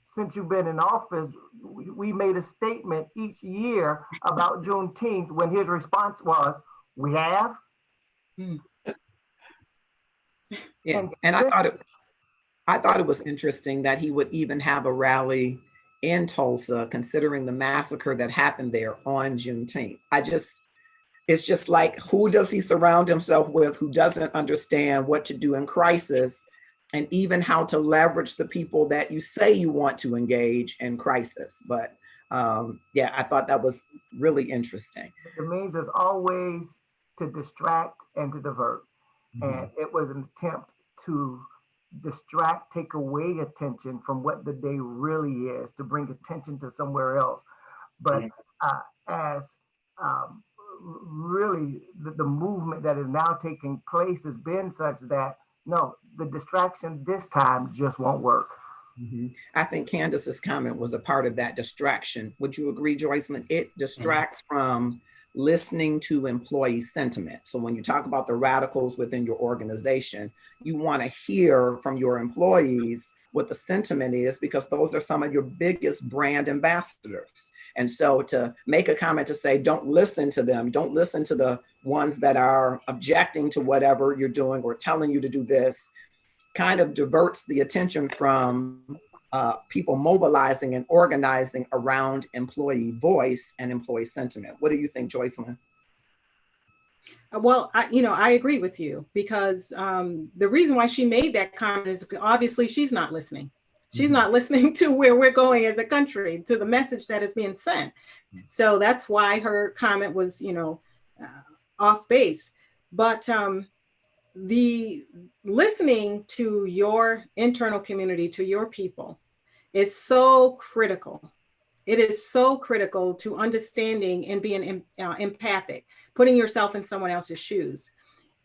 C: since you've been in office, we made a statement each year about Juneteenth, when his response was, we have?
B: Yeah, and I thought it was interesting that he would even have a rally in Tulsa, considering the massacre that happened there on Juneteenth. It's just like, who does he surround himself with who doesn't understand what to do in crisis, and even how to leverage the people that you say you want to engage in crisis. But yeah, I thought that was really interesting.
C: The means is always to distract and to divert. And it was an attempt to distract, take away attention from what the day really is, to bring attention to somewhere else. But as really the movement that is now taking place has been such that, no, the distraction this time just won't work.
B: I think Candace's comment was a part of that distraction. Would you agree, Joycelyn? It distracts from listening to employee sentiment. So when you talk about the radicals within your organization, you want to hear from your employees what the sentiment is, because those are some of your biggest brand ambassadors. And so to make a comment to say, don't listen to them, don't listen to the ones that are objecting to whatever you're doing or telling you to do this, kind of diverts the attention from people mobilizing and organizing around employee voice and employee sentiment. What do you think, Joycelyn?
D: Well, I agree with you, because the reason why she made that comment is obviously she's not listening. She's not listening to where we're going as a country, to the message that is being sent. So that's why her comment was, off base. But the listening to your internal community, to your people, is so critical. It is so critical to understanding and being empathic, putting yourself in someone else's shoes,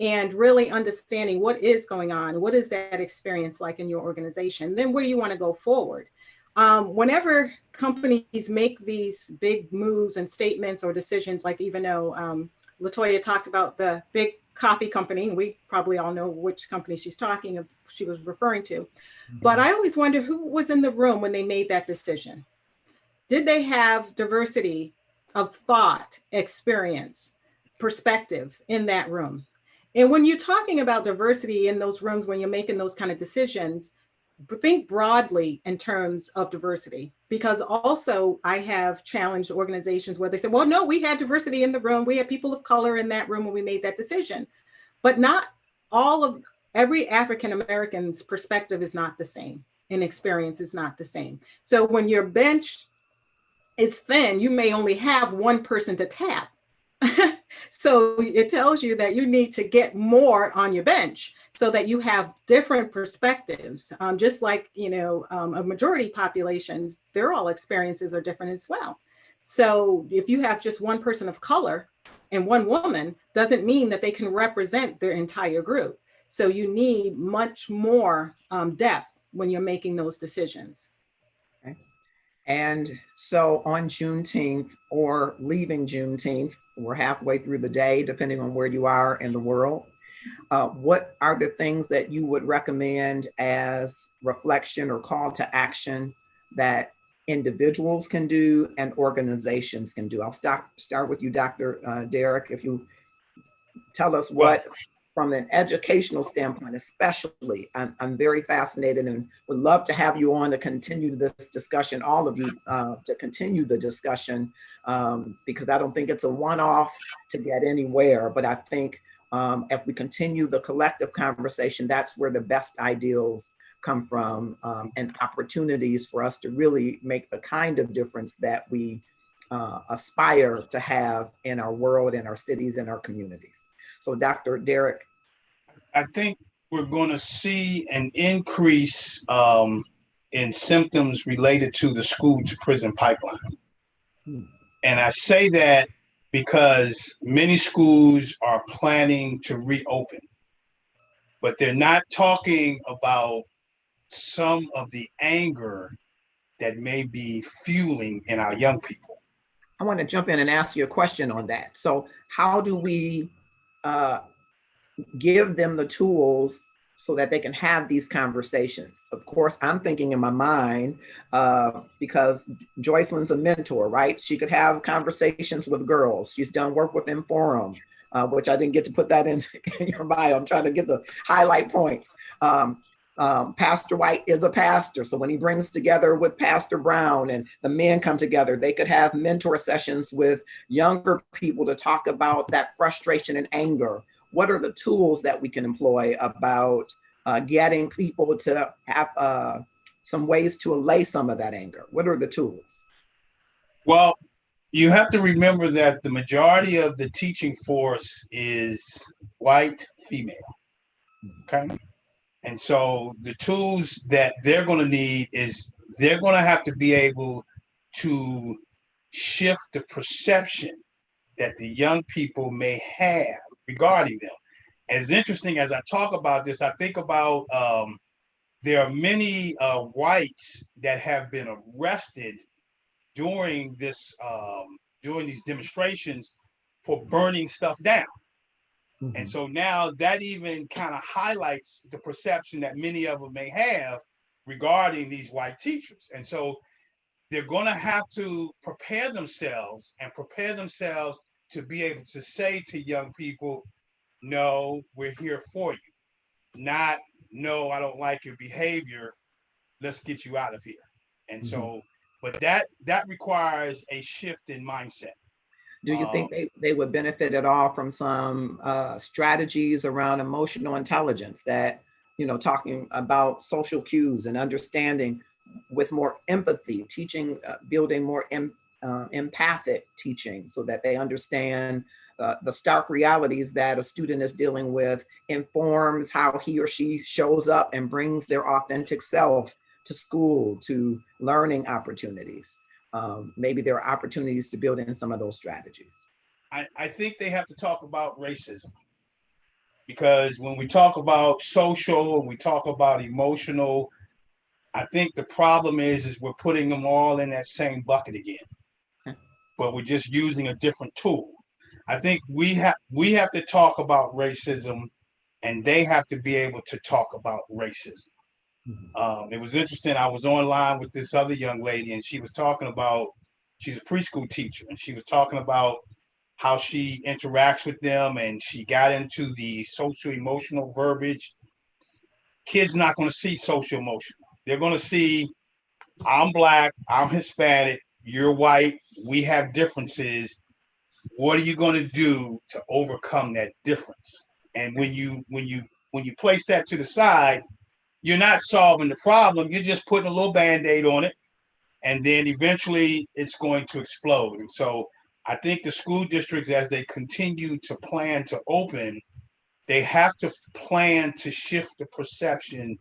D: and really understanding what is going on. What is that experience like in your organization? Then where do you want to go forward? Whenever companies make these big moves and statements or decisions, like even though LaToya talked about the big coffee company, and we probably all know which company she was referring to. But I always wonder who was in the room when they made that decision. Did they have diversity of thought, experience, perspective in that room? And when you're talking about diversity in those rooms, when you're making those kind of decisions, think broadly in terms of diversity, because also I have challenged organizations where they say, well, no, we had diversity in the room. We had people of color in that room when we made that decision. But not every African-American's perspective is not the same, and experience is not the same. So when your bench is thin, you may only have one person to tap. So it tells you that you need to get more on your bench so that you have different perspectives. Just like, a majority populations, their all experiences are different as well. So if you have just one person of color and one woman, doesn't mean that they can represent their entire group. So you need much more depth when you're making those decisions.
B: Okay. And so on Juneteenth, or leaving Juneteenth, we're halfway through the day, depending on where you are in the world. What are the things that you would recommend as reflection or call to action that individuals can do and organizations can do? I'll start with you, Dr. Derek. If you tell us what, from an educational standpoint, especially, I'm very fascinated and would love to have you on to continue this discussion, all of you, to continue the discussion, because I don't think it's a one-off to get anywhere, but I think if we continue the collective conversation, that's where the best ideals come from, and opportunities for us to really make the kind of difference that we aspire to have in our world, in our cities, in our communities. So Dr. Derek.
A: I think we're going to see an increase in symptoms related to the school to prison pipeline. And I say that because many schools are planning to reopen, but they're not talking about some of the anger that may be fueling in our young people.
B: I want to jump in and ask you a question on that. So how do we give them the tools so that they can have these conversations? Of course, I'm thinking in my mind, because Joycelyn's a mentor, right? She could have conversations with girls. She's done work with Inforum. which I didn't get to put that in your bio. I'm trying to get the highlight points. Pastor White is a pastor. So when he brings together with Pastor Brown and the men come together, they could have mentor sessions with younger people to talk about that frustration and anger. What are the tools that we can employ about getting people to have some ways to allay some of that anger? What are the tools?
A: Well, you have to remember that the majority of the teaching force is white female. Okay. And so the tools that they're going to need is they're going to have to be able to shift the perception that the young people may have regarding them. As interesting as I talk about this, I think about there are many whites that have been arrested during these demonstrations for burning stuff down. Mm-hmm. And so now that even kind of highlights the perception that many of them may have regarding these white teachers. And so they're going to have to prepare themselves to be able to say to young people, no, we're here for you. Not, no, I don't like your behavior. Let's get you out of here. And so, but that requires a shift in mindset.
B: Do you think they would benefit at all from some strategies around emotional intelligence that, talking about social cues and understanding with more empathy, teaching, building more empathic teaching so that they understand the stark realities that a student is dealing with, informs how he or she shows up and brings their authentic self to school, to learning opportunities. Maybe there are opportunities to build in some of those strategies.
A: I think they have to talk about racism, because when we talk about social and we talk about emotional, I think the problem is we're putting them all in that same bucket again, but we're just using a different tool. I think we have to talk about racism, and they have to be able to talk about racism. It was interesting. I was online with this other young lady, and she was talking about, she's a preschool teacher, and she was talking about how she interacts with them, and she got into the social emotional verbiage. Kids not going to see social emotional. They're going to see, I'm Black, I'm Hispanic, you're white, we have differences. What are you going to do to overcome that difference? And when you place that to the side, you're not solving the problem. You're just putting a little Band-Aid on it, and then eventually it's going to explode. And so I think the school districts, as they continue to plan to open, they have to plan to shift the perception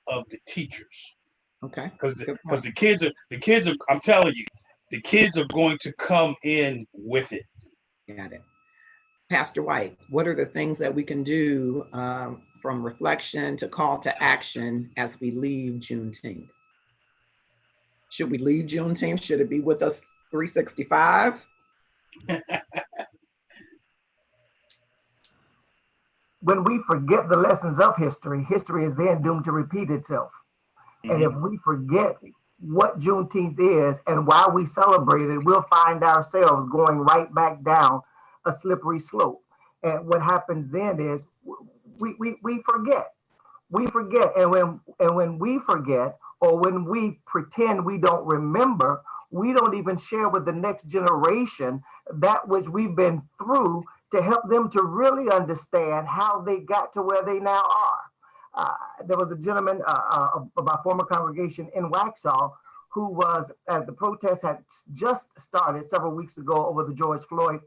A: of the teachers.
B: Okay.
A: Because the kids are, I'm telling you, the kids are going to come in with it.
B: Got it. Pastor White, what are the things that we can do from reflection to call to action as we leave Juneteenth? Should we leave Juneteenth? Should it be with us 365?
C: When we forget the lessons of history, history is then doomed to repeat itself. And if we forget what Juneteenth is and why we celebrate it, we'll find ourselves going right back down a slippery slope. And what happens then is we forget. We forget. And when we forget, or when we pretend we don't remember, we don't even share with the next generation that which we've been through to help them to really understand how they got to where they now are. There was a gentleman of my former congregation in Waxhaw who was, as the protest had just started several weeks ago over the George Floyd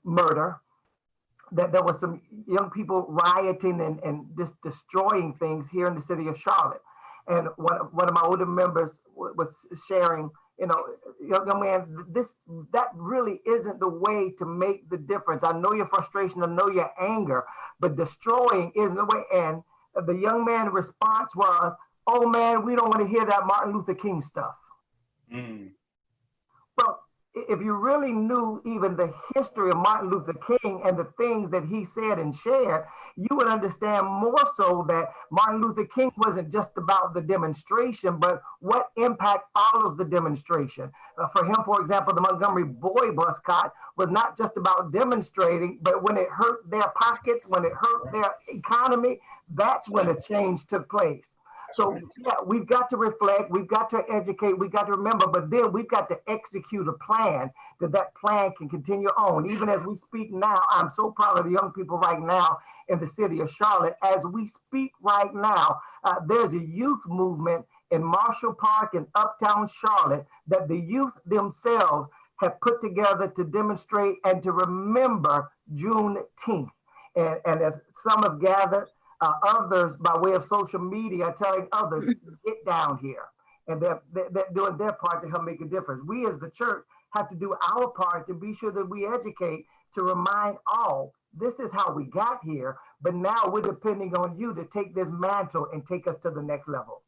C: murder, that there was some young people rioting and just destroying things here in the city of Charlotte. And one of my older members was sharing, young man, that really isn't the way to make the difference. I know your frustration, I know your anger, but destroying isn't the way. And the young man's response was, "Oh man, we don't want to hear that Martin Luther King stuff." Well, if you really knew even the history of Martin Luther King and the things that he said and shared, you would understand more so that Martin Luther King wasn't just about the demonstration, but what impact follows the demonstration. For him, for example, the Montgomery Boy boycott was not just about demonstrating, but when it hurt their pockets, when it hurt their economy, that's when a change took place. So yeah, we've got to reflect, we've got to educate, we've got to remember, but then we've got to execute a plan that plan can continue on. Even as we speak now, I'm so proud of the young people right now in the city of Charlotte. As we speak right now, there's a youth movement in Marshall Park in Uptown Charlotte that the youth themselves have put together to demonstrate and to remember Juneteenth. And as some have gathered, others by way of social media are telling others, get down here. And they're doing their part to help make a difference. We as the church have to do our part to be sure that we educate, to remind all, this is how we got here, but now we're depending on you to take this mantle and take us to the next level.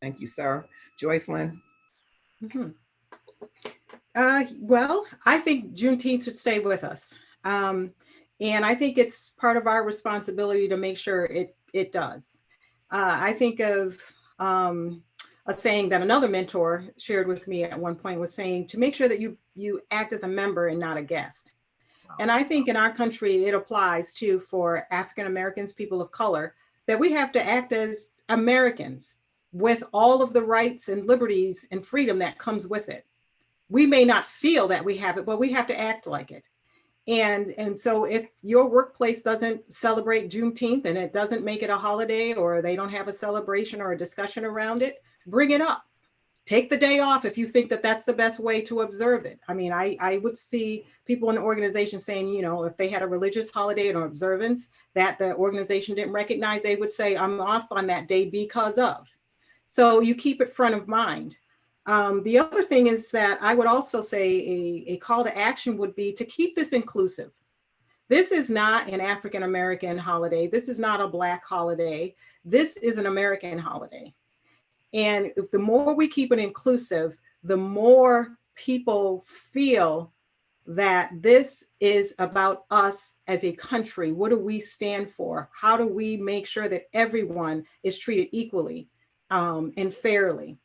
B: Thank you, sir. Joycelyn?
D: Mm-hmm. Well, I think Juneteenth should stay with us. And I think it's part of our responsibility to make sure it does. I think of a saying that another mentor shared with me at one point was saying, to make sure that you act as a member and not a guest. And I think in our country, it applies too for African Americans, people of color, that we have to act as Americans with all of the rights and liberties and freedom that comes with it. We may not feel that we have it, but we have to act like it. And so if your workplace doesn't celebrate Juneteenth and it doesn't make it a holiday, or they don't have a celebration or a discussion around it, bring it up. Take the day off if you think that that's the best way to observe it. I mean, I would see people in the organization saying, you know, if they had a religious holiday or observance that the organization didn't recognize, they would say, I'm off on that day because of. So you keep it front of mind. The other thing is that I would also say a call to action would be to keep this inclusive. This is not an African American holiday. This is not a Black holiday. This is an American holiday. And if the more we keep it inclusive, the more people feel that this is about us as a country. What do we stand for? How do we make sure that everyone is treated equally and fairly?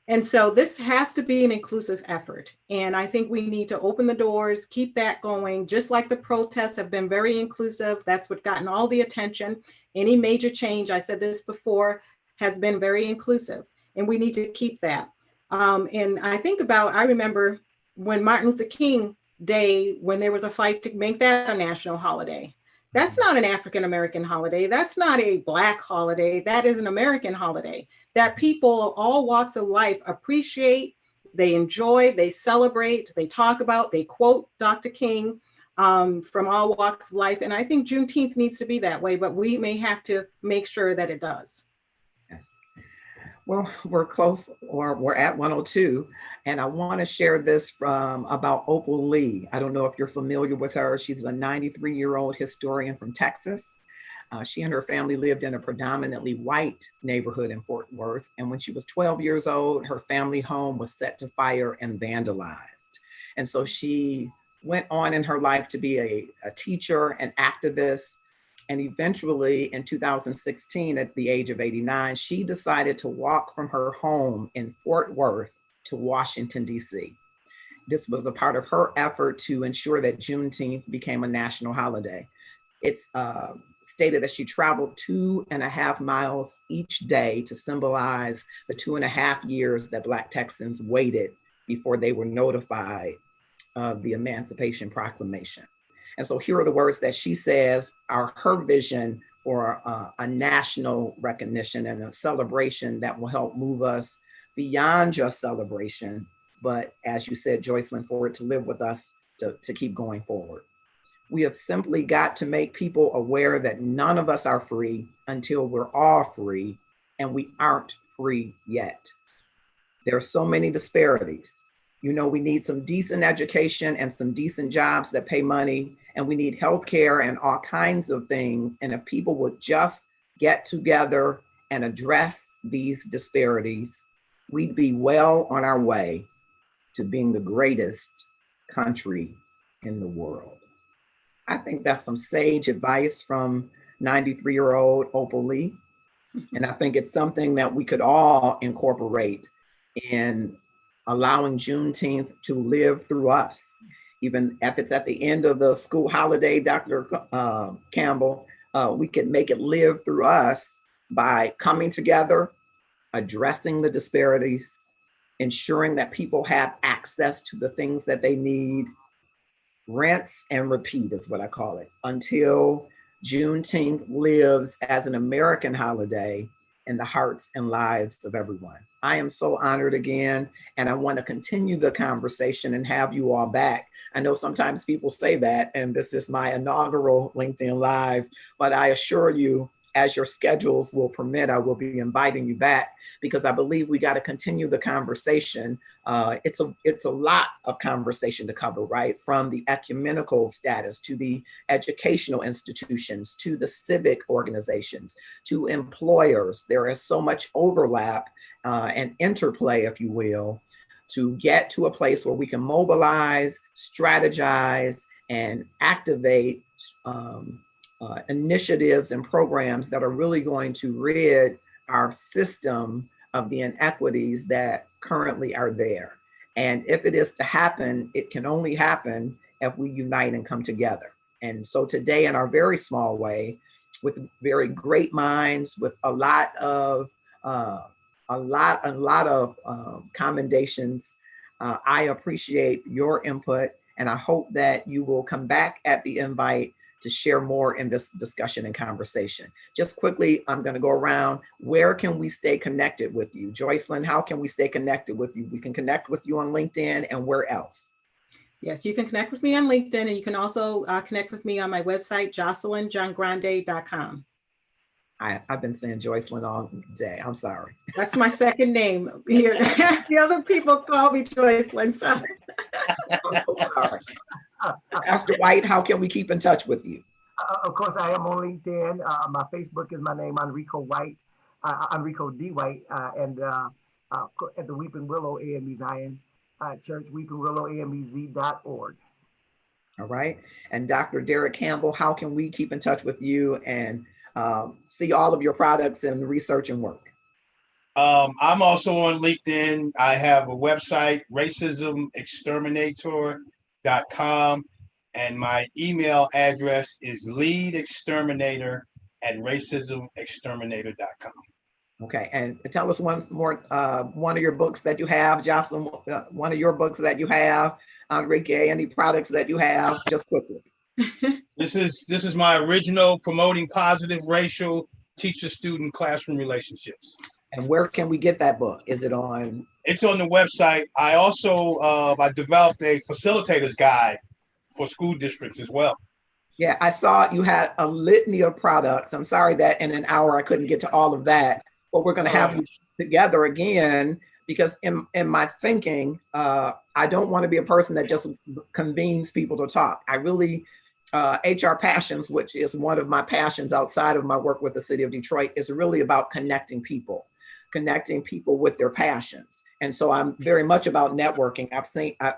D: And so this has to be an inclusive effort. And I think we need to open the doors, keep that going, just like the protests have been very inclusive. That's what gotten all the attention. Any major change, I said this before, has been very inclusive. And we need to keep that. And I remember when Martin Luther King Day, when there was a fight to make that a national holiday. That's not an African American holiday. That's not a Black holiday. That is an American holiday that people of all walks of life appreciate, they enjoy, they celebrate, they talk about, they quote Dr. King from all walks of life. And I think Juneteenth needs to be that way, but we may have to make sure that it does.
B: Yes. Well, we're close, or we're at 102, and I want to share this from about Opal Lee. I don't know if you're familiar with her. She's a 93-year-old historian from Texas. She and her family lived in a predominantly white neighborhood in Fort Worth, and when she was 12 years old, her family home was set to fire and vandalized. And so she went on in her life to be a teacher, an activist, and eventually in 2016, at the age of 89, she decided to walk from her home in Fort Worth to Washington, D.C. This was a part of her effort to ensure that Juneteenth became a national holiday. It's stated that she traveled 2.5 miles each day to symbolize the 2.5 years that Black Texans waited before they were notified of the Emancipation Proclamation. And so here are the words that she says are her vision for a national recognition and a celebration that will help move us beyond just celebration, but as you said, Joycelyn, for it to live with us to keep going forward. We have simply got to make people aware that none of us are free until we're all free, and we aren't free yet. There are so many disparities. You know, we need some decent education and some decent jobs that pay money, and we need healthcare and all kinds of things. And if people would just get together and address these disparities, we'd be well on our way to being the greatest country in the world. I think that's some sage advice from 93-year-old Opal Lee. And I think it's something that we could all incorporate in allowing Juneteenth to live through us. Even if it's at the end of the school holiday, Dr. Campbell, we can make it live through us by coming together, addressing the disparities, ensuring that people have access to the things that they need. Rinse and repeat is what I call it, until Juneteenth lives as an American holiday in the hearts and lives of everyone. I am so honored again, and I want to continue the conversation and have you all back. I know sometimes people say that, and this is my inaugural LinkedIn Live, but I assure you, as your schedules will permit, I will be inviting you back, because I believe we got to continue the conversation. It's a lot of conversation to cover, right? From the ecumenical status to the educational institutions, to the civic organizations, to employers. There is so much overlap and interplay, if you will, to get to a place where we can mobilize, strategize, and activate initiatives and programs that are really going to rid our system of the inequities that currently are there. And if it is to happen, it can only happen if we unite and come together. And so today, in our very small way, with very great minds, with a lot of commendations, I appreciate your input, and I hope that you will come back at the invite to share more in this discussion and conversation. Just quickly, I'm going to go around. Where can we stay connected with you? Joycelyn, how can we stay connected with you? We can connect with you on LinkedIn, and where else?
D: Yes, you can connect with me on LinkedIn, and you can also connect with me on my website, JocelynJohnGrande.com.
B: I've been saying Joycelyn all day. I'm sorry.
D: That's my second name. The other people call me Joycelyn. So.
B: I'm so sorry. Pastor White, how can we keep in touch with you?
C: Of course, I am on LinkedIn. My Facebook is my name, Enrico White, Enrico D. White, and at the Weeping Willow AME Zion Church, weepingwillowamez.org.
B: All right. And Dr. Derek Campbell, how can we keep in touch with you and see all of your products and research and work?
A: I'm also on LinkedIn. I have a website, racismexterminator.com, and my email address is leadexterminator@racismexterminator.com.
B: Okay, and tell us one of your books that you have, Jocelyn, one of your books that you have, Enrique, any products that you have, just quickly.
A: This is my original, Promoting Positive Racial Teacher-Student Classroom Relationships.
B: And where can we get that book? Is it on?
A: It's on the website. I also I developed a facilitator's guide for school districts as well.
B: Yeah, I saw you had a litany of products. I'm sorry that in an hour I couldn't get to all of that, but we're going to have you together again, because in my thinking, I don't want to be a person that just convenes people to talk. I really, HR Passions, which is one of my passions outside of my work with the city of Detroit, is really about connecting people with their passions. And so I'm very much about networking.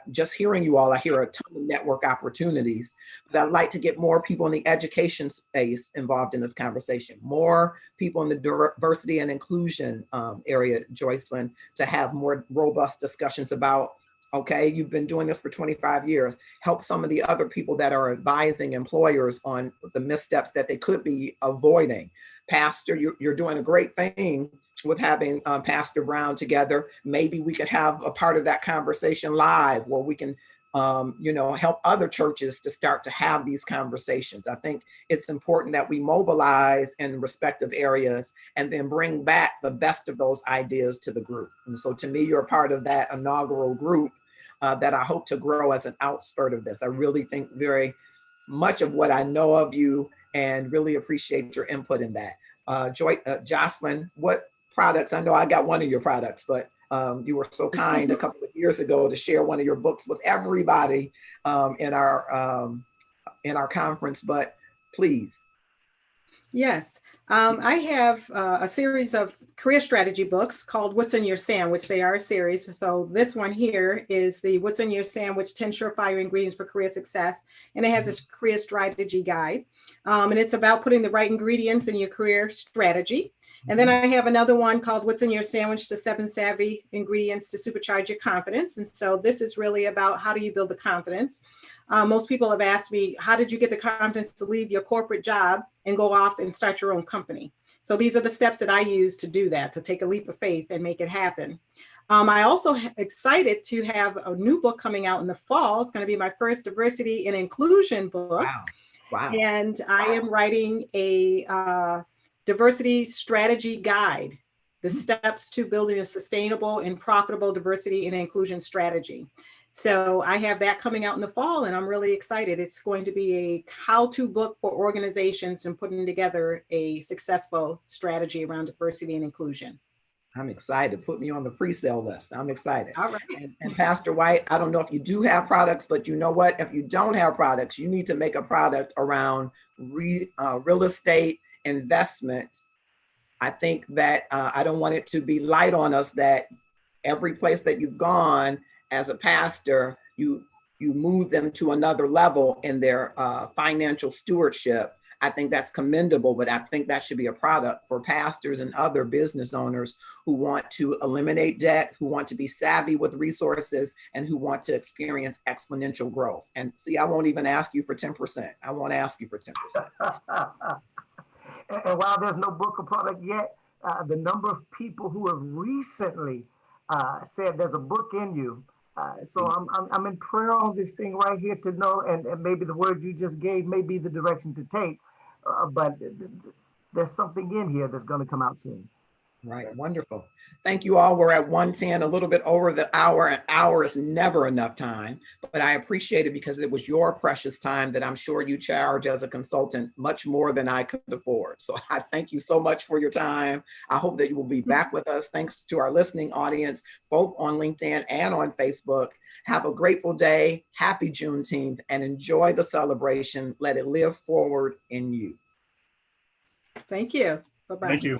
B: Just hearing you all, I hear a ton of network opportunities, but I'd like to get more people in the education space involved in this conversation, more people in the diversity and inclusion area, Joycelyn, to have more robust discussions about, okay, you've been doing this for 25 years, help some of the other people that are advising employers on the missteps that they could be avoiding. Pastor, you're doing a great thing with having Pastor Brown together. Maybe we could have a part of that conversation live where we can, help other churches to start to have these conversations. I think it's important that we mobilize in respective areas and then bring back the best of those ideas to the group. And so to me, you're a part of that inaugural group that I hope to grow as an outskirt of this. I really think very much of what I know of you and really appreciate your input in that. Jocelyn, what products? I know I got one of your products, but you were so kind a couple of years ago to share one of your books with everybody in our conference. But please.
D: Yes. I have a series of career strategy books called What's in Your Sandwich. They are a series. So this one here is the What's in Your Sandwich, 10 Surefire Ingredients for Career Success. And it has a career strategy guide. And it's about putting the right ingredients in your career strategy. And then I have another one called What's in Your Sandwich, the 7 Savvy Ingredients to Supercharge Your Confidence. And so this is really about how do you build the confidence. Most people have asked me, how did you get the confidence to leave your corporate job and go off and start your own company? So these are the steps that I use to do that, to take a leap of faith and make it happen. I also excited to have a new book coming out in the fall. It's going to be my first diversity and inclusion book.
B: Wow. Wow.
D: And I am writing a diversity strategy guide, the steps to building a sustainable and profitable diversity and inclusion strategy. So I have that coming out in the fall, and I'm really excited. It's going to be a how-to book for organizations and putting together a successful strategy around diversity and inclusion.
B: I'm excited. Put me on the pre-sale list. I'm excited.
D: All right.
B: And Pastor White, I don't know if you do have products, but you know what? If you don't have products, you need to make a product around real estate investment. I think that I don't want it to be light on us that every place that you've gone as a pastor, you move them to another level in their financial stewardship. I think that's commendable, but I think that should be a product for pastors and other business owners who want to eliminate debt, who want to be savvy with resources, and who want to experience exponential growth. And see, I won't even ask you for 10%. I won't ask you for 10%.
C: And while there's no book or product yet, the number of people who have recently said there's a book in you. So I'm in prayer on this thing right here to know, and maybe the word you just gave may be the direction to take, but there's something in here that's going to come out soon.
B: Right, wonderful. Thank you all. We're at 1:10, a little bit over the hour. An hour is never enough time, but I appreciate it because it was your precious time that I'm sure you charge as a consultant much more than I could afford. So I thank you so much for your time. I hope that you will be back with us. Thanks to our listening audience, both on LinkedIn and on Facebook. Have a grateful day. Happy Juneteenth and enjoy the celebration. Let it live forward in you.
D: Thank you. Bye-bye.
A: Thank you.